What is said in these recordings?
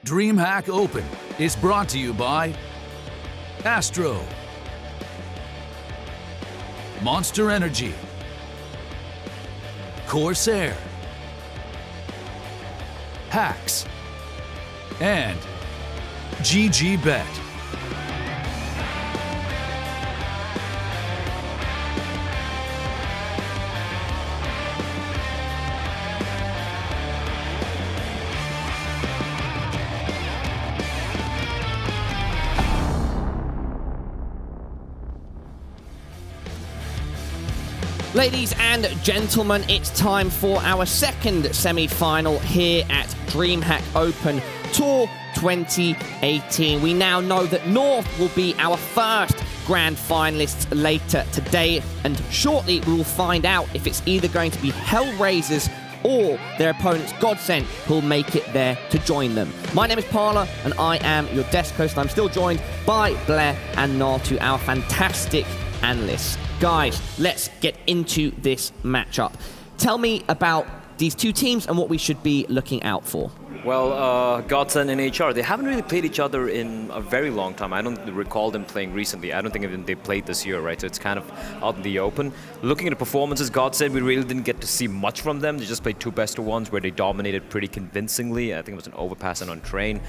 DreamHack Open is brought to you by Astro, Monster Energy, Corsair, Hacks, and GGBet. Ladies and gentlemen, it's time for our second semi-final here at DreamHack Open Tour 2018. We now know that North will be our first grand finalists later today, and shortly we will find out if it's either going to be HellRaisers or their opponents GODSENT who'll make it there to join them. My name is Parla, and I am your desk host. I'm still joined by Blair and Natu, our fantastic analysts. Guys, let's get into this matchup. Tell me about these two teams and what we should be looking out for. Well, GODSENT and HR, they haven't really played each other in a very long time. I don't recall them playing recently. I don't think even they played this year, right? So it's kind of out in the open. Looking at the performances, GODSENT, we really didn't get to see much from them. They just played two best-of-ones where they dominated pretty convincingly. I think it was an overpass and on train.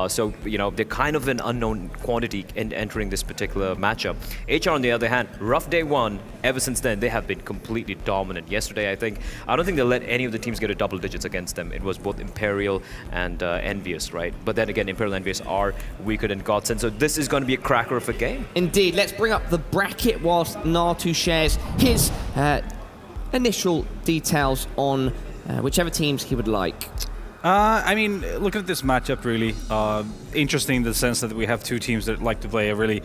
So, you know, they're kind of an unknown quantity in entering this particular matchup. HR, on the other hand, rough day one. Ever since then, they have been completely dominant. Yesterday, I don't think they'll let any of the teams get a double digits against them. It was both Imperial and Envious, right? But then again, Imperial and Envious are weaker than GODSENT, so this is going to be a cracker of a game. Indeed. Let's bring up the bracket whilst Natu shares his initial details on whichever teams he would like. I mean, looking at this matchup, really interesting in the sense that we have two teams that like to play a really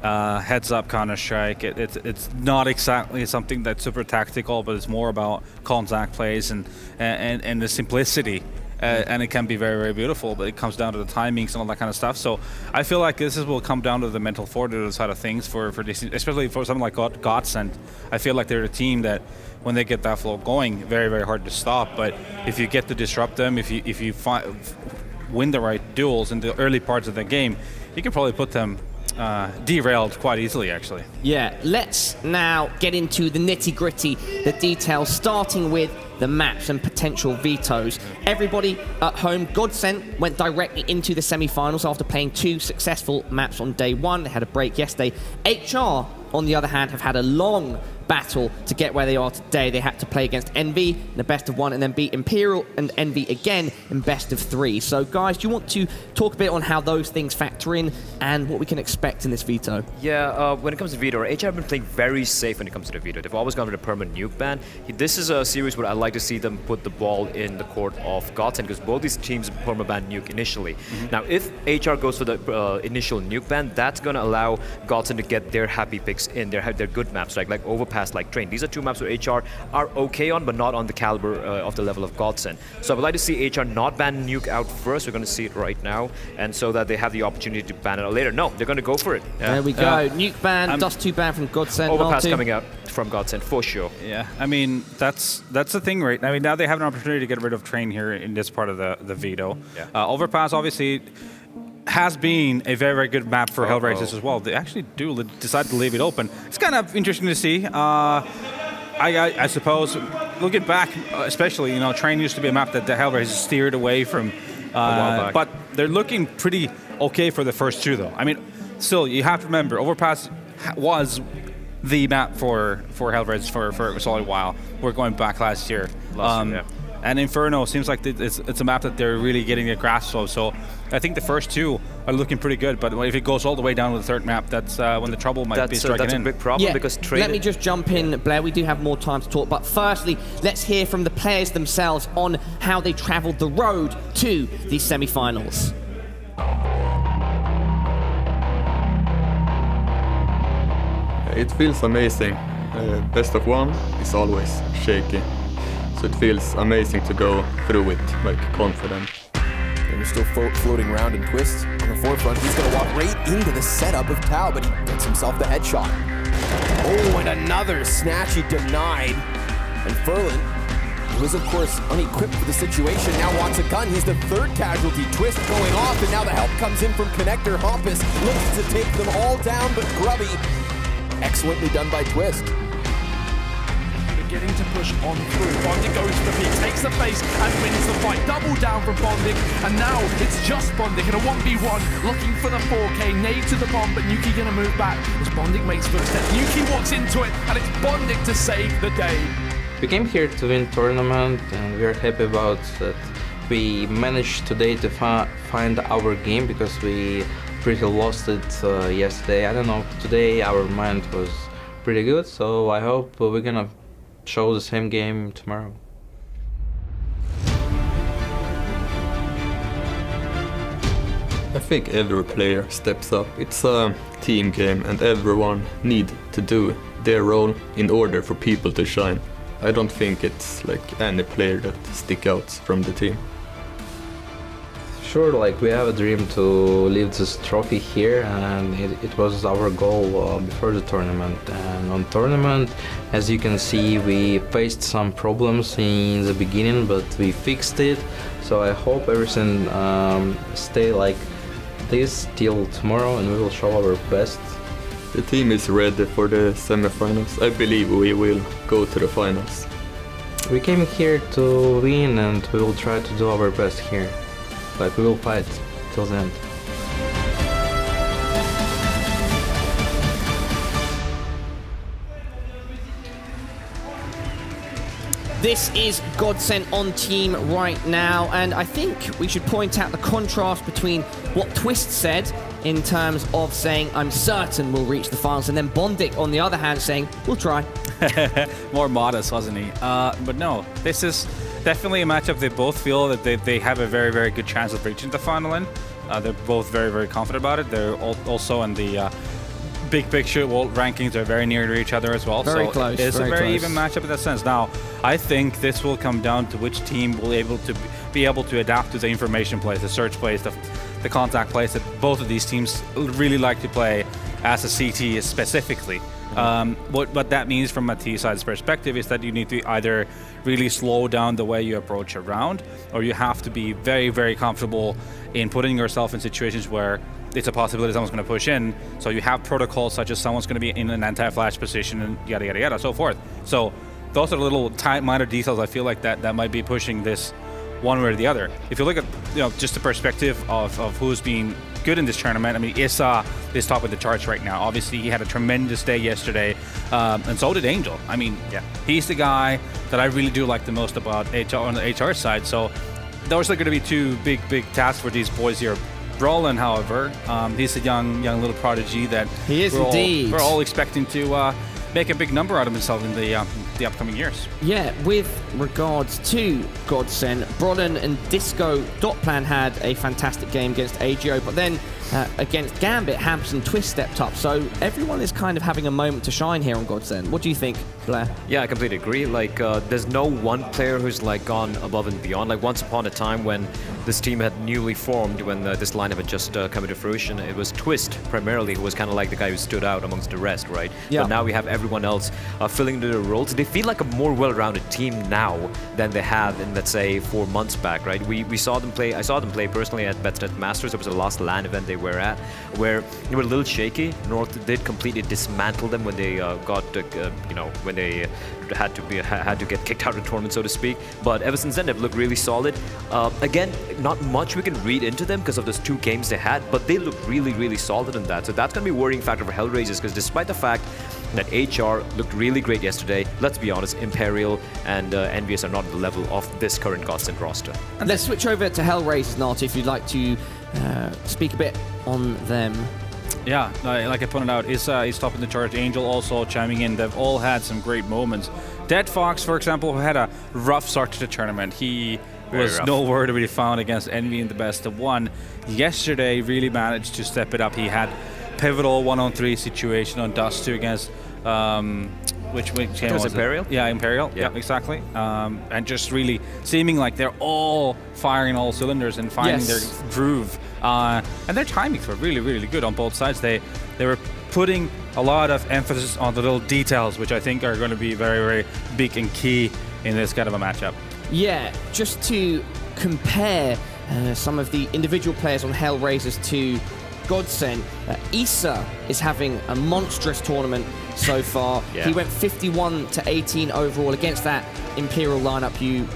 heads-up Counter-Strike. It's not exactly something that's super tactical, but it's more about contact plays and the simplicity. And it can be very, very beautiful, but it comes down to the timings and all that kind of stuff. So I feel like this will come down to the mental fortitude side of things for this, especially for something like GODSENT. I feel like they're a team that, when they get that flow going, very, very hard to stop. But if you get to disrupt them, if you win the right duels in the early parts of the game, you can probably put them derailed quite easily, actually. Yeah, let's now get into the nitty-gritty, the details, starting with the maps and potential vetoes. Everybody at home, GODSENT went directly into the semi-finals after playing two successful maps on day one. They had a break yesterday. HR, on the other hand, have had a long battle to get where they are today. They had to play against Envy in the best of one and then beat Imperial and Envy again in best of three. So guys, do you want to talk a bit on how those things factor in and what we can expect in this veto? Yeah, when it comes to veto, HR have been playing very safe when it comes to the veto. They've always gone with a permanent nuke ban. This is a series where I'd like to see them put the ball in the court of GODSENT, because both these teams perma ban nuke initially. Now, if HR goes for the initial nuke ban, that's going to allow GODSENT to get their happy picks in. Their good maps, like Overpass, like Train. These are two maps where HR are okay on, but not on the caliber of the level of GODSENT. So I would like to see HR not ban nuke out first. We're going to see it right now, and so that they have the opportunity to ban it out later. No, they're going to go for it. Yeah. There we go. Nuke ban, Dust 2 ban from GODSENT. Overpass coming out from GODSENT for sure. Yeah, I mean, that's the thing, right? I mean, now they have an opportunity to get rid of Train here in this part of the veto. Yeah. Overpass, obviously, has been a very, very good map for HellRaisers as well. They actually do decide to leave it open. It's kind of interesting to see. I suppose, looking back, especially, you know, Train used to be a map that the HellRaisers steered away from. But they're looking pretty okay for the first two, though. I mean, still, you have to remember, Overpass was the map for HellRaisers for a solid while. We're going back last year. And Inferno seems like it's a map that they're really getting a grasp of. So I think the first two are looking pretty good. But if it goes all the way down to the third map, that's when the trouble might be striking in. That's a big problem, because let me just jump in, Blair. We do have more time to talk. But firstly, let's hear from the players themselves on how they traveled the road to these semi-finals. It feels amazing. Best of one is always shaky. So it feels amazing to go through it, like, confident. And we're still floating around in Twist on the forefront. He's going to walk right into the setup of Tao, but he gets himself the headshot. Oh, and another snatch he denied. And Ferlin who is, of course, unequipped for the situation, now wants a gun. He's the third casualty. Twist going off, and now the help comes in from Connector. Hampus looks to take them all down, but Grubby, excellently done by Twist. Beginning to push on through. Bondic goes to the peak, takes the face, and wins the fight. Double down from Bondic, and now it's just Bondic in a 1v1, looking for the 4K. Nade to the bomb, but Nuki gonna move back as Bondic makes footsteps. Nuki walks into it, and it's Bondic to save the day. We came here to win tournament, and we are happy about that. We managed today to find our game because we pretty lost it yesterday. I don't know, today our mind was pretty good, so I hope we're gonna show the same game tomorrow. I think every player steps up. It's a team game and everyone needs to do their role in order for people to shine. I don't think it's like any player that sticks out from the team. Sure, like we have a dream to leave this trophy here, and it was our goal before the tournament. And on tournament, as you can see, we faced some problems in the beginning, but we fixed it. So I hope everything stay like this till tomorrow, and we will show our best. The team is ready for the semifinals. I believe we will go to the finals. We came here to win, and we will try to do our best here. Like, we will fight till the end. This is GODSENT on team right now, and I think we should point out the contrast between what Twist said in terms of saying, I'm certain we'll reach the finals, and then Bondic, on the other hand, saying, we'll try. More modest, wasn't he? But no, this is definitely a matchup they both feel that they have a very, very good chance of reaching the final in. They're both very, very confident about it. They're also in the big picture world rankings are very near to each other as well. Very so close. It's very a very close. even matchup in that sense. Now, I think this will come down to which team will be able to adapt to the information plays, the search plays, the contact plays that both of these teams really like to play as a CT specifically. What that means from a T-side's perspective is that you need to either really slow down the way you approach a round, or you have to be very, very comfortable in putting yourself in situations where it's a possibility someone's going to push in. So you have protocols such as someone's going to be in an anti-flash position and yada, yada, yada, so forth. So those are little minor details I feel like that might be pushing this one way or the other. If you look at just the perspective of who's been good in this tournament, I mean, Issa is top of the charts right now. Obviously, he had a tremendous day yesterday, and so did Angel. I mean, yeah, he's the guy that I really do like the most about HR on the HR side. So those are going to be two big tasks for these boys here. Brolin, however, he's a young little prodigy that he is indeed. We're all expecting to make a big number out of himself in the upcoming years. Yeah, with regards to GODSENT, Brolin and Disco Dotplan had a fantastic game against AGO, but then against Gambit, Hampus and Twist stepped up. So everyone is kind of having a moment to shine here on GODSENT. What do you think, Blair? Yeah, I completely agree. Like, there's no one player who's like gone above and beyond. Like, once upon a time when this team had newly formed, when this lineup had just come into fruition, it was Twist primarily who was kind of like the guy who stood out amongst the rest, right? Yeah. But now we have everyone else filling into their roles. They feel like a more well-rounded team now than they have in, let's say, 4 months back, right? We saw them play. I saw them play personally at BetSnet Masters. It was the last LAN event they were at, where they were a little shaky. North did completely dismantle them when they got, when they had to get kicked out of the tournament, so to speak. But ever since then, they've looked really solid. Again, not much we can read into them because of those 2 games they had, but they look really, really solid in that. So that's going to be a worrying factor for HellRaisers, because despite the fact that HR looked really great yesterday, let's be honest, Imperial and Envious are not at the level of this current GODSENT roster. Let's switch over to HellRaisers, Nart, if you'd like to speak a bit on them. Yeah, like I pointed out, Issa is top in the chart. Angel also chiming in. They've all had some great moments. Dead Fox, for example, who had a rough start to the tournament. He was nowhere to be found against Envy in the best of 1. Yesterday, really managed to step it up. He had pivotal 1-on-3 situation on Dust 2 against which game was Imperial? Yeah, Imperial. Yeah, exactly. And just really seeming like they're all firing all cylinders and finding their groove. And their timings were really, really good on both sides. They were putting a lot of emphasis on the little details, which I think are going to be very, very big and key in this kind of a matchup. Yeah, just to compare some of the individual players on HellRaisers to GODSENT, Issa is having a monstrous tournament so far. Yeah. He went 51-18 overall against that Imperial lineup you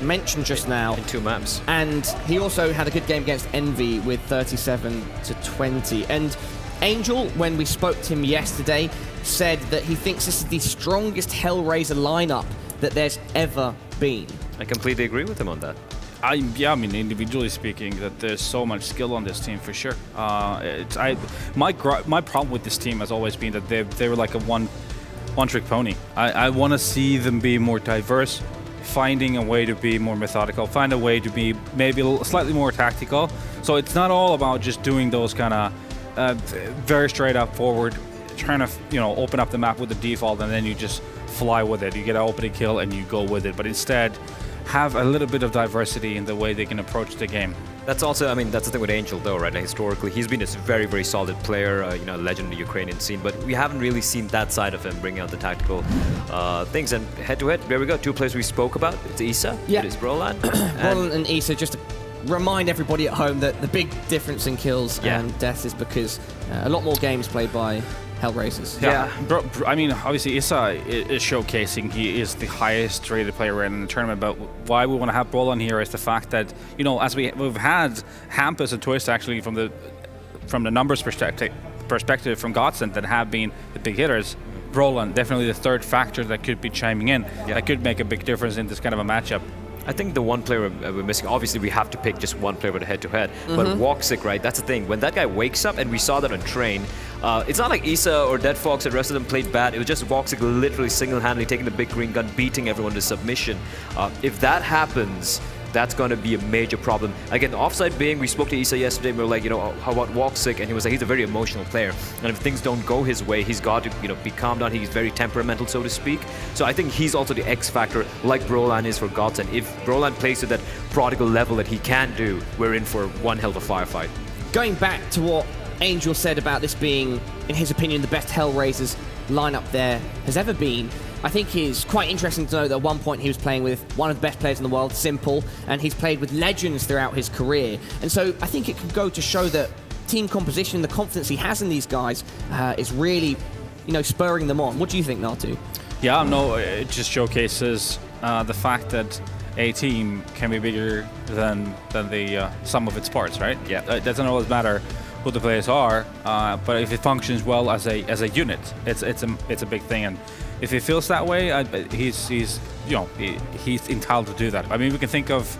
mentioned just now. In 2 maps. And he also had a good game against Envy with 37-20. And Angel, when we spoke to him yesterday, said that he thinks this is the strongest HellRaiser lineup that there's ever been. I completely agree with him on that. Yeah, I mean, individually speaking, that there's so much skill on this team for sure. My problem with this team has always been that they were like a one-trick pony. I want to see them be more diverse, finding a way to be more methodical, find a way to be maybe slightly more tactical. So it's not all about just doing those kind of very straight up forward, trying to open up the map with the default, and then you just fly with it. You get an opening kill and you go with it. But instead, have a little bit of diversity in the way they can approach the game. That's also, I mean, that's the thing with Angel though, right? Like, historically, he's been a very, very solid player, a legend in the Ukrainian scene, but we haven't really seen that side of him bringing out the tactical things. And head-to-head, there we go, 2 players we spoke about. It's Issa, yeah. It is Roland. Roland and Issa, just to remind everybody at home that the big difference in kills Yeah. and deaths is because a lot more games played by HellRaisers. Yeah, I mean, obviously Issa is showcasing he is the highest rated player in the tournament, but why we want to have Roland here is the fact that, as we've had Hampus and Twist actually from the numbers perspective from GODSENT that have been the big hitters. Roland, definitely the third factor that could be chiming in, that could make a big difference in this kind of a matchup. I think the one player we're missing, obviously we have to pick just one player with a head-to-head, but Woxic, right, that's the thing. When that guy wakes up, and we saw that on Train, it's not like Issa or Dead Fox and the rest of them played bad. It was just Woxic literally single-handedly taking the big green gun, beating everyone to submission. If that happens, that's going to be a major problem. Again, the offside being, we spoke to Issa yesterday, and we were like, how about Woxic? And he was like, he's a very emotional player. And if things don't go his way, he's got to, be calmed down. He's very temperamental, so to speak. So I think he's also the X factor, like Brolan is for GODSENT. If Brolan plays to that prodigal level that he can do, we're in for one hell of a firefight. Going back to what Angel said about this being, in his opinion, the best HellRaisers lineup there has ever been, I think it's quite interesting to know that at one point he was playing with one of the best players in the world, Simple, and he's played with legends throughout his career. And so I think it could go to show that team composition, the confidence he has in these guys, is really, spurring them on. What do you think, Natu? Yeah, no, it just showcases the fact that a team can be bigger than the sum of its parts, right? Yeah, it doesn't always matter who the players are, but if it functions well as a unit, it's a big thing. And if he feels that way, he's entitled to do that. I mean, we can think of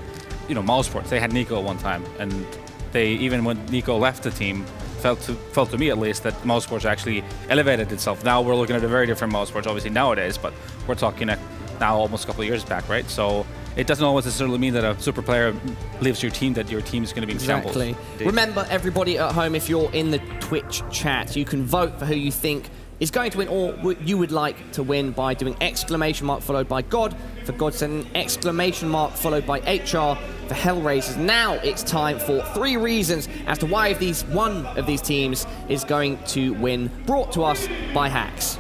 Mousesports. They had Nico one time, and they, even when Nico left the team, felt to me at least that Mousesports actually elevated itself. Now we're looking at a very different Mousesports, obviously nowadays, but we're talking now almost a couple of years back, right? So it doesn't always necessarily mean that a super player leaves your team, that your team is going to be in shambles. Exactly. Remember, everybody at home, if you're in the Twitch chat, you can vote for who you think is going to win, or you would like to win, by doing exclamation mark followed by God for GODSENT, exclamation mark followed by HR for HellRaisers. Now it's time for 3 reasons as to why one of these teams is going to win, brought to us by Hacks.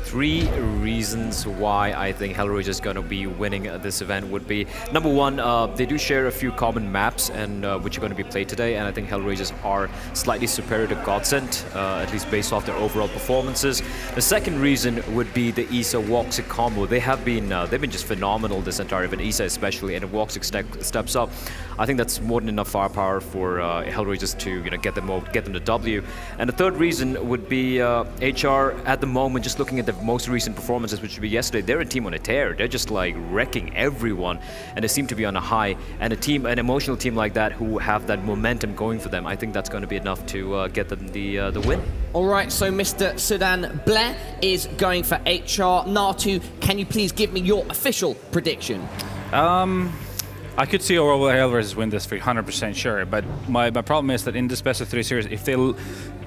3 reasons why I think HellRaisers is going to be winning this event would be, number 1, they do share a few common maps, and which are going to be played today, and I think HellRaisers are slightly superior to GODSENT, at least based off their overall performances. The second reason would be the Issa Woxic combo. They've been just phenomenal this entire event, Issa especially, and if Woxic steps up, I think that's more than enough firepower for HellRaisers to get them the W. And the third reason would be HR at the moment, just looking at the most recent performances, which would be yesterday. They're a team on a tear. They're just like wrecking everyone, and they seem to be on a high. And an emotional team like that, who have that momentum going for them, I think that's going to be enough to get them the win. All right, so Mr. Sudan Blair is going for HR. Natu, can you please give me your official prediction? I could see overall HellRaisers win this for 100% sure, but my problem is that in this best of 3 series, if they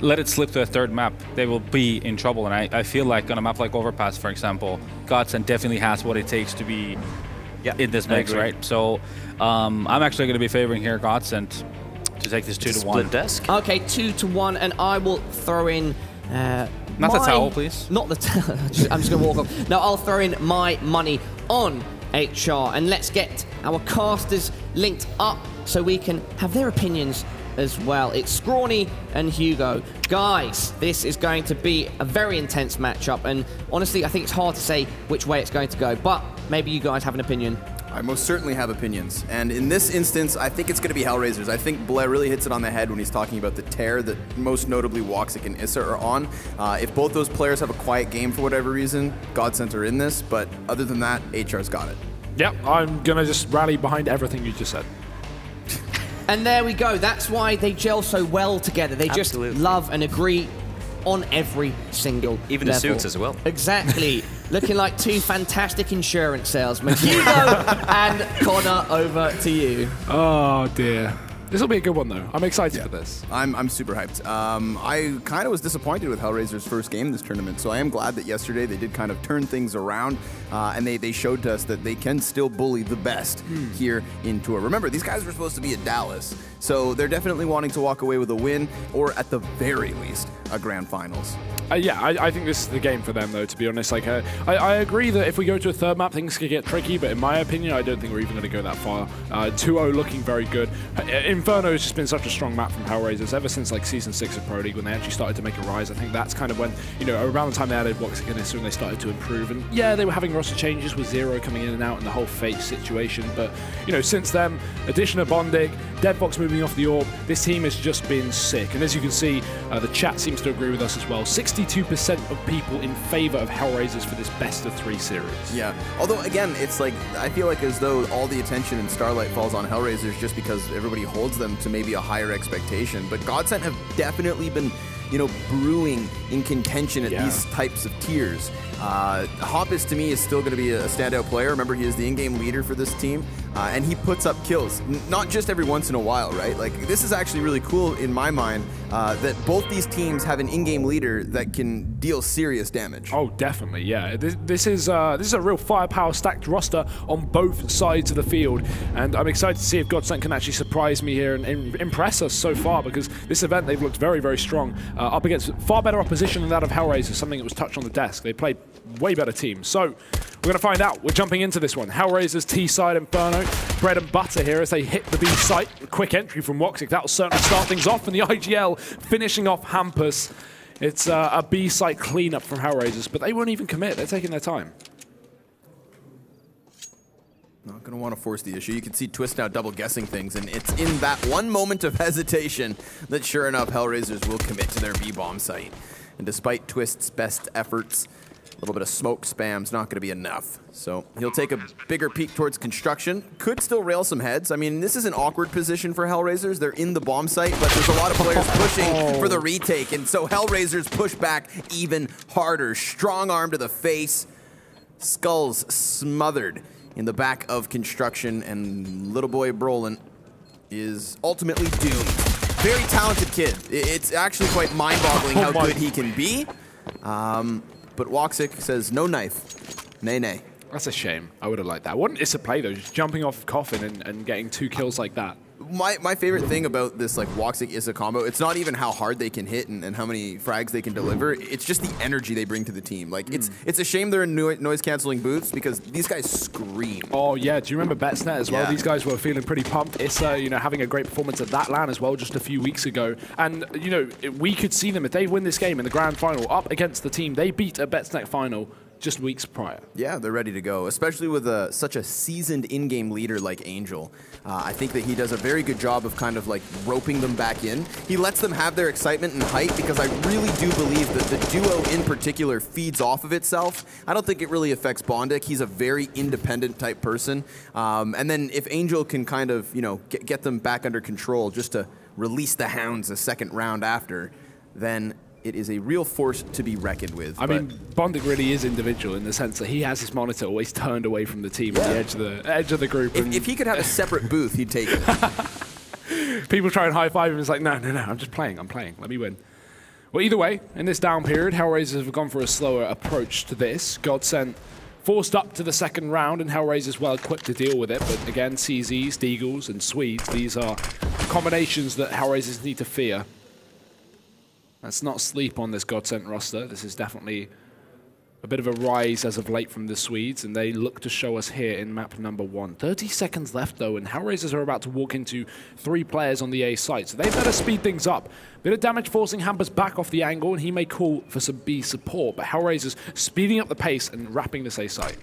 let it slip to a third map, they will be in trouble. And I feel like on a map like Overpass, for example, GODSENT definitely has what it takes to be in this mix, right? So I'm actually going to be favoring here GODSENT to take this 2-1. Split desk? Okay, 2-1, and I will throw in... not the towel, please. Not the towel. I'm just going to walk off. No, I'll throw in my money on HR. And let's get our casters linked up so we can have their opinions as well. It's Scrawny and Hugo. Guys, this is going to be a very intense matchup, and honestly, I think it's hard to say which way it's going to go, but maybe you guys have an opinion. I most certainly have opinions, and in this instance, I think it's going to be HellRaisers. I think Blair really hits it on the head when he's talking about the tear that most notably Woxic and Issa are on. If both those players have a quiet game for whatever reason, GODSENT are in this, but other than that, HR's got it. Yep, I'm going to just rally behind everything you just said. And there we go. That's why they gel so well together. They just love and agree on every single Even level. the suits as well. Exactly. Looking like two fantastic insurance salesmen. Hugo and Connor, over to you. Oh, dear. This will be a good one, though. I'm excited for this. I'm super hyped. I kind of was disappointed with HellRaisers' first game this tournament, so I am glad that yesterday they did kind of turn things around, and they showed to us that they can still bully the best here in Tour. Remember, these guys were supposed to be at Dallas, so they're definitely wanting to walk away with a win, or at the very least, a grand finals. Yeah, I think this is the game for them, though, to be honest. Like, I agree that if we go to a third map, things could get tricky, but in my opinion, I don't think we're even going to go that far. 2-0 looking very good. Inferno has just been such a strong map from HellRaisers ever since, like, Season 6 of Pro League, when they actually started to make a rise. I think that's kind of when, you know, around the time they added Woxic and Issa and they started to improve. And, yeah, they were having roster changes with Zero coming in and out and the whole Fate situation. But, you know, since then, addition of Bondig, Deadbox moving off the orb, this team has just been sick. And as you can see, the chat seems to agree with us as well. 62% of people in favor of HellRaisers for this best-of-3 series. Yeah, although again, it's like, I feel like as though all the attention in Starlight falls on HellRaisers just because everybody holds them to maybe a higher expectation. But GODSENT have definitely been, you know, brewing in contention at these types of tiers. Hoppus to me is still going to be a standout player. Remember, he is the in-game leader for this team, and he puts up kills, not just every once in a while, right? Like, this is actually really cool in my mind that both these teams have an in-game leader that can deal serious damage. Oh, definitely, yeah. This is a real firepower stacked roster on both sides of the field, and I'm excited to see if GODSENT can actually surprise me here and impress us so far, because this event they've looked very, very strong up against far better opposition than that of HellRaisers, something that was touched on the desk. They played way better team. So we're going to find out. We're jumping into this one. HellRaisers T-side Inferno, bread and butter here as they hit the B site. Quick entry from Woxic. That'll certainly start things off, and the IGL finishing off Hampus. It's a B site cleanup from HellRaisers, but they won't even commit. They're taking their time. Not going to want to force the issue. You can see Twist now double guessing things, and it's in that one moment of hesitation that sure enough HellRaisers will commit to their B-bomb site. And despite Twist's best efforts, a little bit of smoke spam's not going to be enough. So he'll take a bigger peek towards construction. Could still rail some heads. I mean, this is an awkward position for HellRaisers. They're in the bomb site, but there's a lot of players pushing for the retake. And so HellRaisers push back even harder. Strong arm to the face. Skulls smothered in the back of construction. And little boy Brolin is ultimately doomed. Very talented kid. It's actually quite mind-boggling how good he can be. But Woxic says, no knife. Nay, nay. That's a shame. I would have liked that. Wouldn't Issa play, though? Just jumping off Coffin and getting 2 kills like that. My favorite thing about this, like, Woxic-Issa combo, it's not even how hard they can hit and how many frags they can deliver. It's just the energy they bring to the team. Like, it's a shame they're in noise-canceling booths because these guys scream. Oh, yeah. Do you remember BetsNet as well? Yeah. These guys were feeling pretty pumped. Issa, you know, having a great performance at that LAN as well just a few weeks ago. And, you know, we could see them, if they win this game in the grand final, up against the team they beat at BetsNet final just weeks prior. Yeah, they're ready to go, especially with such a seasoned in-game leader like Angel. I think that he does a very good job of kind of like roping them back in. He lets them have their excitement and hype because I really do believe that the duo in particular feeds off of itself. I don't think it really affects Bondik. He's a very independent type person. And then if Angel can kind of, you know, get them back under control just to release the hounds a second round after, then it is a real force to be reckoned with. I mean, Bondik really is individual in the sense that he has his monitor always turned away from the team at the edge of the group. If he could have a separate booth, he'd take it. People try and high-five him. It's like, no, I'm just playing. I'm playing. Let me win. Well, either way, in this down period, HellRaisers have gone for a slower approach to this. GODSENT forced up to the second round, and HellRaisers well equipped to deal with it. But again, CZs, Deagles, and Swedes, these are combinations that HellRaisers need to fear. Let's not sleep on this GODSENT roster. This is definitely a bit of a rise as of late from the Swedes, and they look to show us here in map number 1. 30 seconds left, though, and HellRaisers are about to walk into 3 players on the A site, so they better speed things up. Bit of damage forcing Hampus back off the angle, and he may call for some B support, but HellRaisers speeding up the pace and wrapping this A site.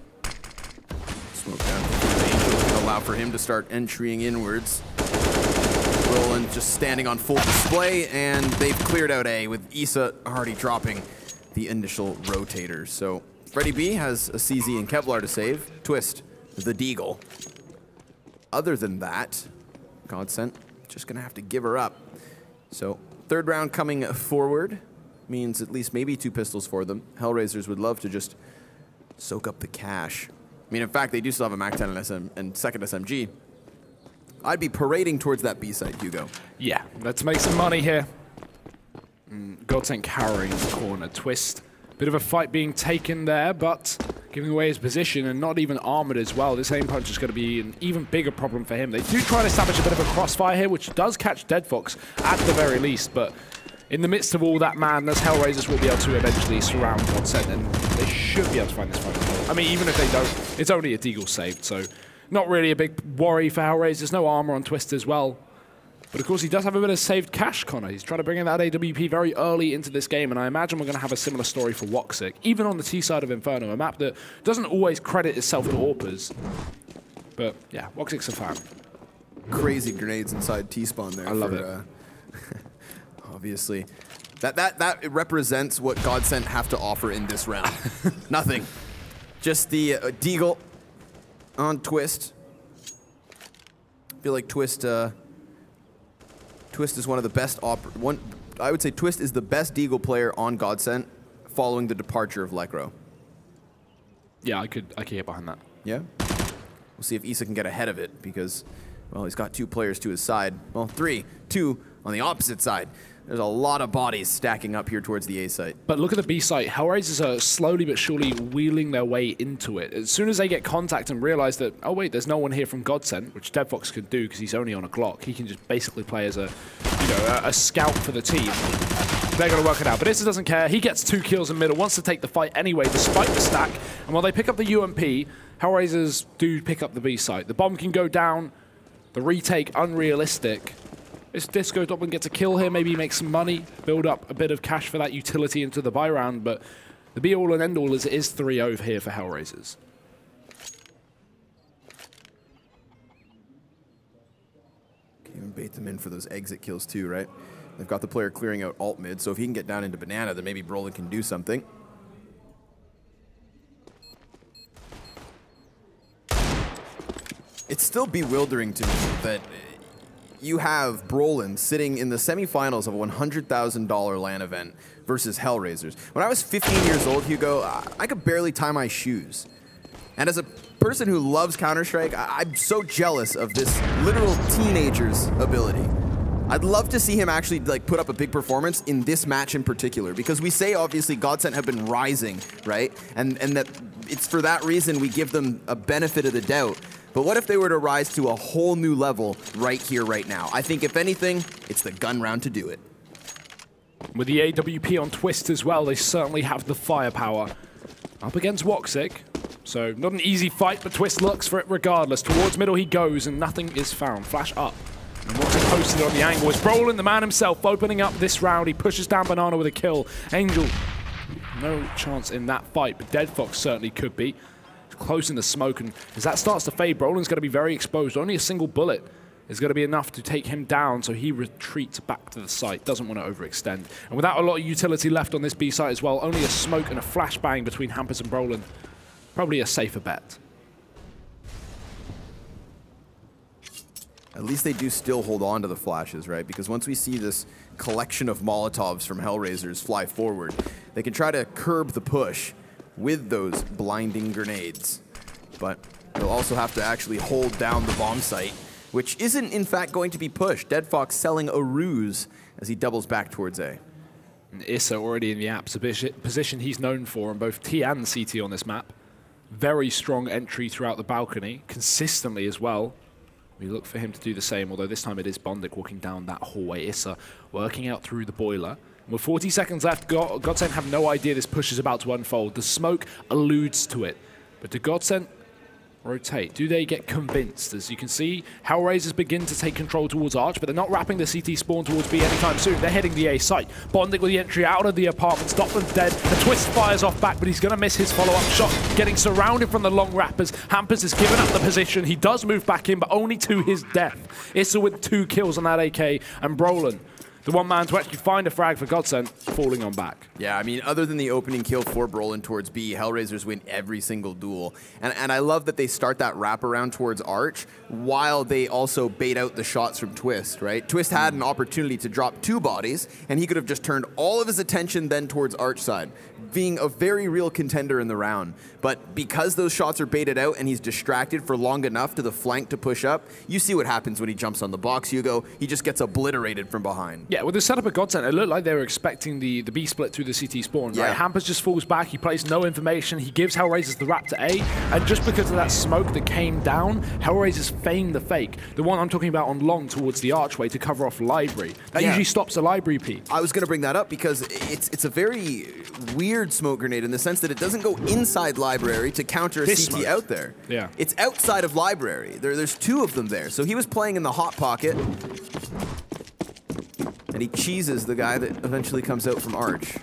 Smoke down. Angel can allow for him to start entrying inwards. Roland just standing on full display, and they've cleared out A with Issa already dropping the initial rotator. So Freddy B has a CZ and Kevlar to save. Twist, the Deagle. Other than that, GODSENT just gonna have to give her up. So 3rd round coming forward means at least maybe 2 pistols for them. HellRaisers would love to just soak up the cash. I mean, in fact, they do still have a MAC-10 and 2nd SMG. I'd be parading towards that B side, Hugo. Yeah, let's make some money here. GODSENT carrying the corner. Twist. Bit of a fight being taken there, but giving away his position and not even armored as well. This aim punch is going to be an even bigger problem for him. They do try to establish a bit of a crossfire here, which does catch Deadfox at the very least, but in the midst of all that madness, HellRaisers will be able to eventually surround GODSENT, and they should be able to find this fight. I mean, even if they don't, it's only a Deagle saved, so not really a big worry for HellRaisers. No armor on Twist as well. But of course, he does have a bit of saved cash, Connor. He's trying to bring in that AWP very early into this game, and I imagine we're going to have a similar story for Woxic, even on the T side of Inferno, a map that doesn't always credit itself to AWPers. But yeah, Woxic's a fan. Crazy grenades inside T-spawn there. I love it. Obviously. That represents what GODSENT have to offer in this round. Nothing. Just the Deagle on Twist. I feel like Twist is one of the best I would say Twist is the best Deagle player on GODSENT following the departure of Lekro. Yeah, I could get behind that. Yeah? We'll see if Issa can get ahead of it because, well, he's got 2 players to his side. Well, 3, 2 on the opposite side. There's a lot of bodies stacking up here towards the A site. But look at the B site. HellRaisers are slowly but surely wheeling their way into it. As soon as they get contact and realize that, oh wait, there's no one here from GODSENT, which Deadfox can do because he's only on a Glock. He can just basically play as a scout for the team. They're going to work it out. But Issa doesn't care. He gets 2 kills in middle, wants to take the fight anyway, despite the stack. And while they pick up the UMP, HellRaisers do pick up the B site. The bomb can go down. The retake, unrealistic. This Disco Doblin gets a kill here, maybe make some money, build up a bit of cash for that utility into the buy round, but the be-all and end-all is 3-0 here for HellRaisers. Can even bait them in for those exit kills too, right? They've got the player clearing out alt mid, so if he can get down into banana, then maybe Brolin can do something. It's still bewildering to me that you have Brolin sitting in the semifinals of a $100,000 LAN event versus HellRaisers. When I was 15 years old, Hugo, I could barely tie my shoes. And as a person who loves Counter-Strike, I'm so jealous of this literal teenager's ability. I'd love to see him actually put up a big performance in this match in particular, because we say obviously GODSENT have been rising, right? And that it's for that reason we give them a benefit of the doubt. But what if they were to rise to a whole new level right here, right now? I think if anything, it's the gun round to do it. With the AWP on Twist as well, they certainly have the firepower. Up against Woxic, so not an easy fight, but Twist looks for it regardless. Towards middle he goes, and nothing is found. Flash up. And Woxic posted on the angle. It's Brolin, the man himself, opening up this round. He pushes down Banana with a kill. Angel, no chance in that fight, but Deadfox certainly could be. Close in the smoke, and as that starts to fade, Brolin's going to be very exposed. Only a single bullet is going to be enough to take him down, so he retreats back to the site. Doesn't want to overextend. And without a lot of utility left on this B site as well, only a smoke and a flashbang between Hampus and Brolin. Probably a safer bet. At least they do still hold on to the flashes, right? Because once we see this collection of Molotovs from HellRaisers fly forward, they can try to curb the push with those blinding grenades. But they'll also have to actually hold down the bomb site, which isn't in fact going to be pushed. Deadfox selling a ruse as he doubles back towards A. And Issa already in the apps, a position he's known for on both T and CT on this map. Very strong entry throughout the balcony, consistently as well. We look for him to do the same, although this time it is Bondik walking down that hallway. Issa working out through the boiler. With 40 seconds left, GODSENT have no idea this push is about to unfold. The smoke alludes to it. But do GODSENT rotate? Do they get convinced? As you can see, HellRaisers begin to take control towards Arch, but they're not wrapping the CT spawn towards B anytime soon. They're heading the A site. Bondik with the entry out of the apartment. Doppler's dead. The Twist fires off back, but he's going to miss his follow-up shot. Getting surrounded from the long wrappers. Hampers has given up the position. He does move back in, but only to his death. Issa with 2 kills on that AK, and Brolin, the one man to actually find a frag for GODSENT, falling on back. Yeah, I mean, other than the opening kill for Brolin towards B, HellRaisers win every single duel. And I love that they start that wraparound towards Arch while they also bait out the shots from Twist, right? Twist had an opportunity to drop 2 bodies, and he could have just turned all of his attention then towards Arch side, being a very real contender in the round. But because those shots are baited out and he's distracted for long enough to the flank to push up, you see what happens when he jumps on the box, Hugo. He just gets obliterated from behind. Yeah, with the setup of GODSENT, it looked like they were expecting the B split through the CT spawn, right? Hampers just falls back, he plays no information, he gives HellRaisers the wrap to A, and just because of that smoke that came down, HellRaisers feigned the fake. The one I'm talking about on long towards the archway to cover off Library. That usually stops the Library peek. I was going to bring that up because it's a very weird smoke grenade in the sense that it doesn't go inside Library to counter a CT out there. Yeah. It's outside of Library. There's 2 of them there. So he was playing in the hot pocket, and he cheeses the guy that eventually comes out from Arch.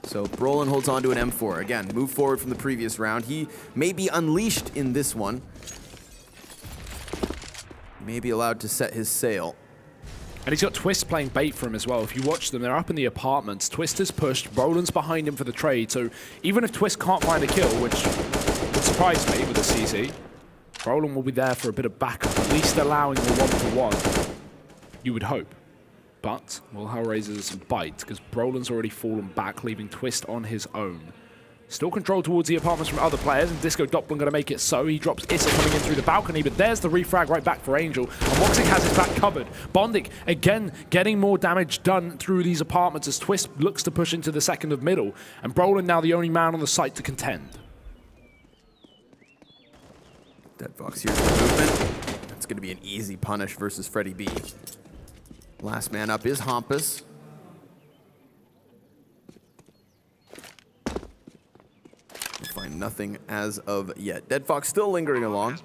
So Brolin holds on to an M4. Again, move forward from the previous round. He may be unleashed in this one. He may be allowed to set his sail. And he's got Twist playing bait for him as well. If you watch them, they're up in the apartments. Twist is pushed. Brolin's behind him for the trade. So even if Twist can't find a kill, which would surprise me with a CC, Brolin will be there for a bit of backup, at least allowing the 1-for-1. You would hope. But will HellRaisers bite? Because Brolin's already fallen back, leaving Twist on his own. Still control towards the apartments from other players, and Disco Doppler going to make it so. He drops Issa coming in through the balcony, but there's the refrag right back for Angel. And Woxic has his back covered. Bondik, again, getting more damage done through these apartments as Twist looks to push into the second of middle. And Brolin now the only man on the site to contend. Deadfox here's the movement. That's going to be an easy punish versus Freddy B. Last man up is Hampus. Find nothing as of yet. Deadfox still lingering along.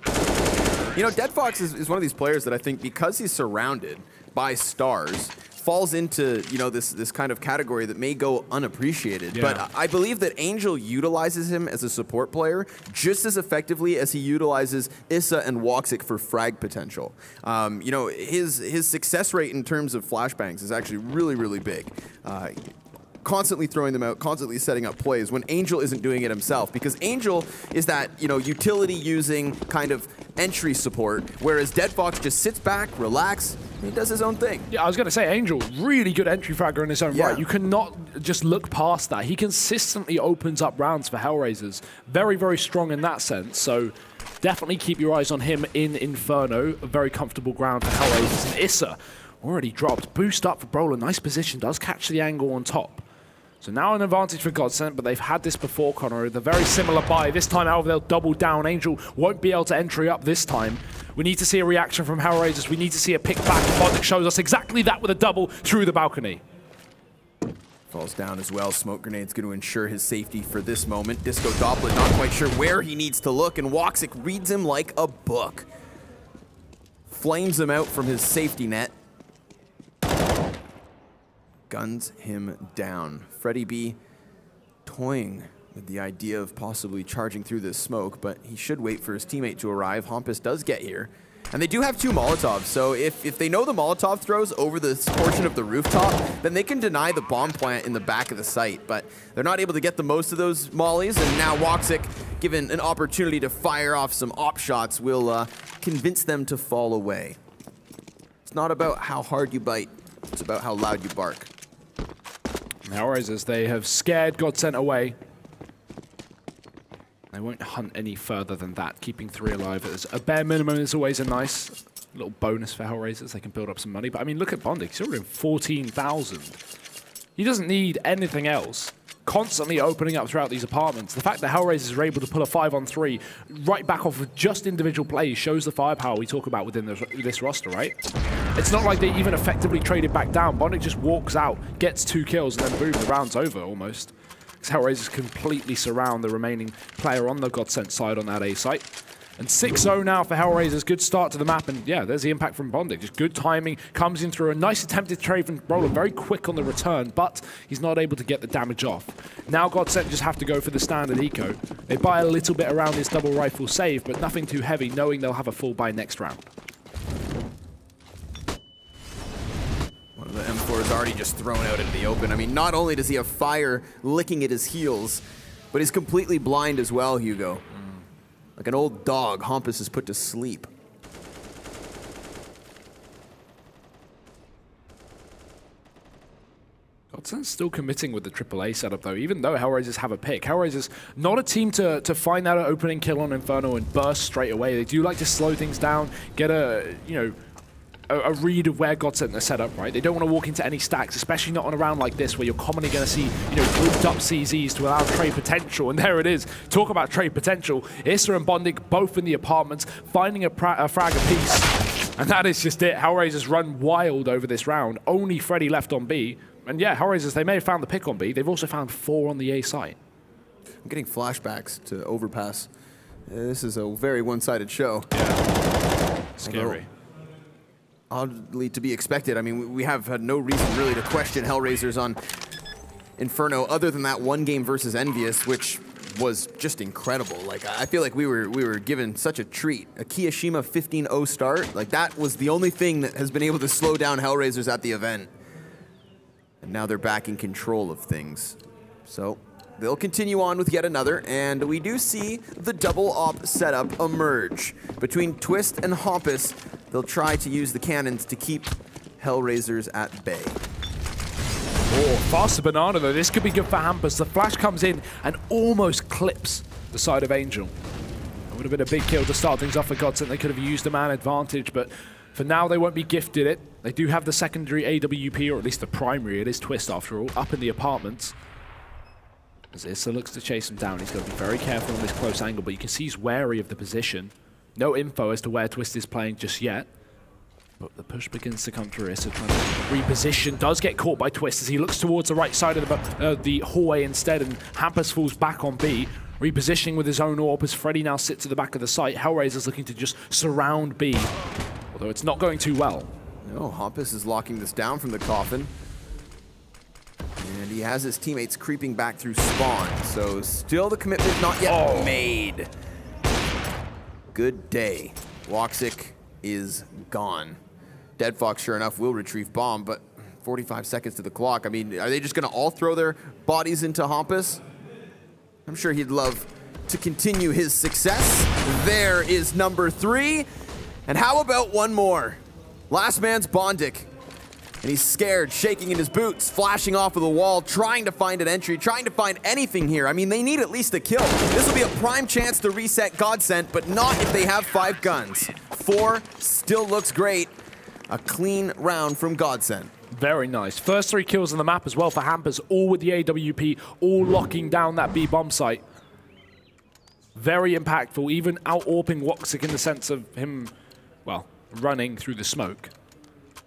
You know, Deadfox is one of these players that I think, because he's surrounded by stars, falls into, you know, this kind of category that may go unappreciated. Yeah. But I believe that Angel utilizes him as a support player just as effectively as he utilizes Issa and Woxic for frag potential. You know, his success rate in terms of flashbangs is actually really, really big. Constantly throwing them out, constantly setting up plays when Angel isn't doing it himself, because Angel is that, you know, utility using kind of entry support, whereas Deadfox just sits back, relax, and he does his own thing. Yeah, I was going to say, Angel, really good entry fragger in his own right. You cannot just look past that. He consistently opens up rounds for HellRaisers. Very, very strong in that sense, so definitely keep your eyes on him in Inferno. A very comfortable ground for HellRaisers. And Issa already dropped. Boost up for Brolin. Nice position. Does catch the angle on top. So now an advantage for GODSENT, but they've had this before, Connor. They're very similar buy. This time, however, they'll double down. Angel won't be able to entry up this time. We need to see a reaction from HellRaisers. We need to see a pick back. Bondik shows us exactly that with a double through the balcony. Falls down as well. Smoke grenade's going to ensure his safety for this moment. Disco Doppler not quite sure where he needs to look, and Woxic reads him like a book. Flames him out from his safety net. Guns him down. Freddy B toying with the idea of possibly charging through this smoke, but he should wait for his teammate to arrive. Hampus does get here. And they do have 2 Molotovs, so if they know the Molotov throws over this portion of the rooftop, then they can deny the bomb plant in the back of the site, but they're not able to get the most of those mollies, and now Woxic, given an opportunity to fire off some op shots, will convince them to fall away. It's not about how hard you bite, it's about how loud you bark. HellRaisers, they have scared GODSENT away. They won't hunt any further than that. Keeping 3 alive as a bare minimum is always a nice little bonus for HellRaisers. They can build up some money. But I mean, look at Bondik. He's already in 14,000. He doesn't need anything else. constantly opening up throughout these apartments. The fact that HellRaisers are able to pull a 5-on-3 right back off of just individual plays shows the firepower we talk about within this roster, right? It's not like they even effectively traded back down. Bondic just walks out, gets 2 kills, and then boom, the round's over almost. Because HellRaisers completely surround the remaining player on the GODSENT side on that A site. And 6-0 now for HellRaisers. Good start to the map, and yeah, there's the impact from Bondic. Just good timing, comes in through a nice attempted trade from Roller, very quick on the return, but he's not able to get the damage off. Now GODSENT just have to go for the standard eco. They buy a little bit around this double rifle save, but nothing too heavy, knowing they'll have a full buy next round. One of the M4 is already just thrown out into the open. I mean, not only does he have fire licking at his heels, but he's completely blind as well, Hugo. Like an old dog, Hampus is put to sleep. GODSENT's still committing with the AAA setup, though, even though HellRaisers have a pick. HellRaisers, not a team to find that opening kill on Inferno and burst straight away. They do like to slow things down, get a read of where GODSENT are set up, right? They don't want to walk into any stacks, especially not on a round like this where you're commonly going to see, grouped up CZs to allow trade potential. And there it is. Talk about trade potential. Issa and Bondic both in the apartments, finding a frag apiece. And that is just it. HellRaisers run wild over this round. Only Freddy left on B. And yeah, HellRaisers, they may have found the pick on B. They've also found 4 on the A site. I'm getting flashbacks to Overpass. This is a very one-sided show. Yeah. Scary. Oddly to be expected. I mean, we have had no reason really to question HellRaisers on Inferno other than that one game versus Envious, which was just incredible. Like, I feel like we were given such a treat. A Kiyashima 15-0 start, like that was the only thing that has been able to slow down HellRaisers at the event. And now they're back in control of things. So they'll continue on with yet another, and we do see the double op setup emerge. Between Twist and Hampus, they'll try to use the cannons to keep HellRaisers at bay. Oh, faster banana though. This could be good for Hampus. The flash comes in and almost clips the side of Angel. It would have been a big kill to start things off for GODSENT. They could have used the man advantage, but for now they won't be gifted it. They do have the secondary AWP, or at least the primary. It is Twist after all, up in the apartments. As Issa looks to chase him down, he's got to be very careful on this close angle, but you can see he's wary of the position. No info as to where Twist is playing just yet. But the push begins to come through. Issa trying to reposition, does get caught by Twist as he looks towards the right side of the hallway instead, and Hampus falls back on B. Repositioning with his own AWP as Freddy now sits at the back of the site. HellRaisers looking to just surround B, although it's not going too well. No, Hampus is locking this down from the coffin. And he has his teammates creeping back through spawn, so still the commitment not yet made. Good day. Woxic is gone. Dead Fox, sure enough, will retrieve bomb, but 45 seconds to the clock. I mean, are they just going to all throw their bodies into Hampus? I'm sure he'd love to continue his success. There is number 3. And how about one more? Last man's Bondic. And he's scared, shaking in his boots, flashing off of the wall, trying to find an entry, trying to find anything here. I mean, they need at least a kill. This will be a prime chance to reset GODSENT, but not if they have 5 guns. 4 still looks great. A clean round from GODSENT. Very nice. First 3 kills on the map as well for Hampus, all with the AWP, all locking down that B bomb site. Very impactful, even out-AWPing Woxic in the sense of him, well, running through the smoke.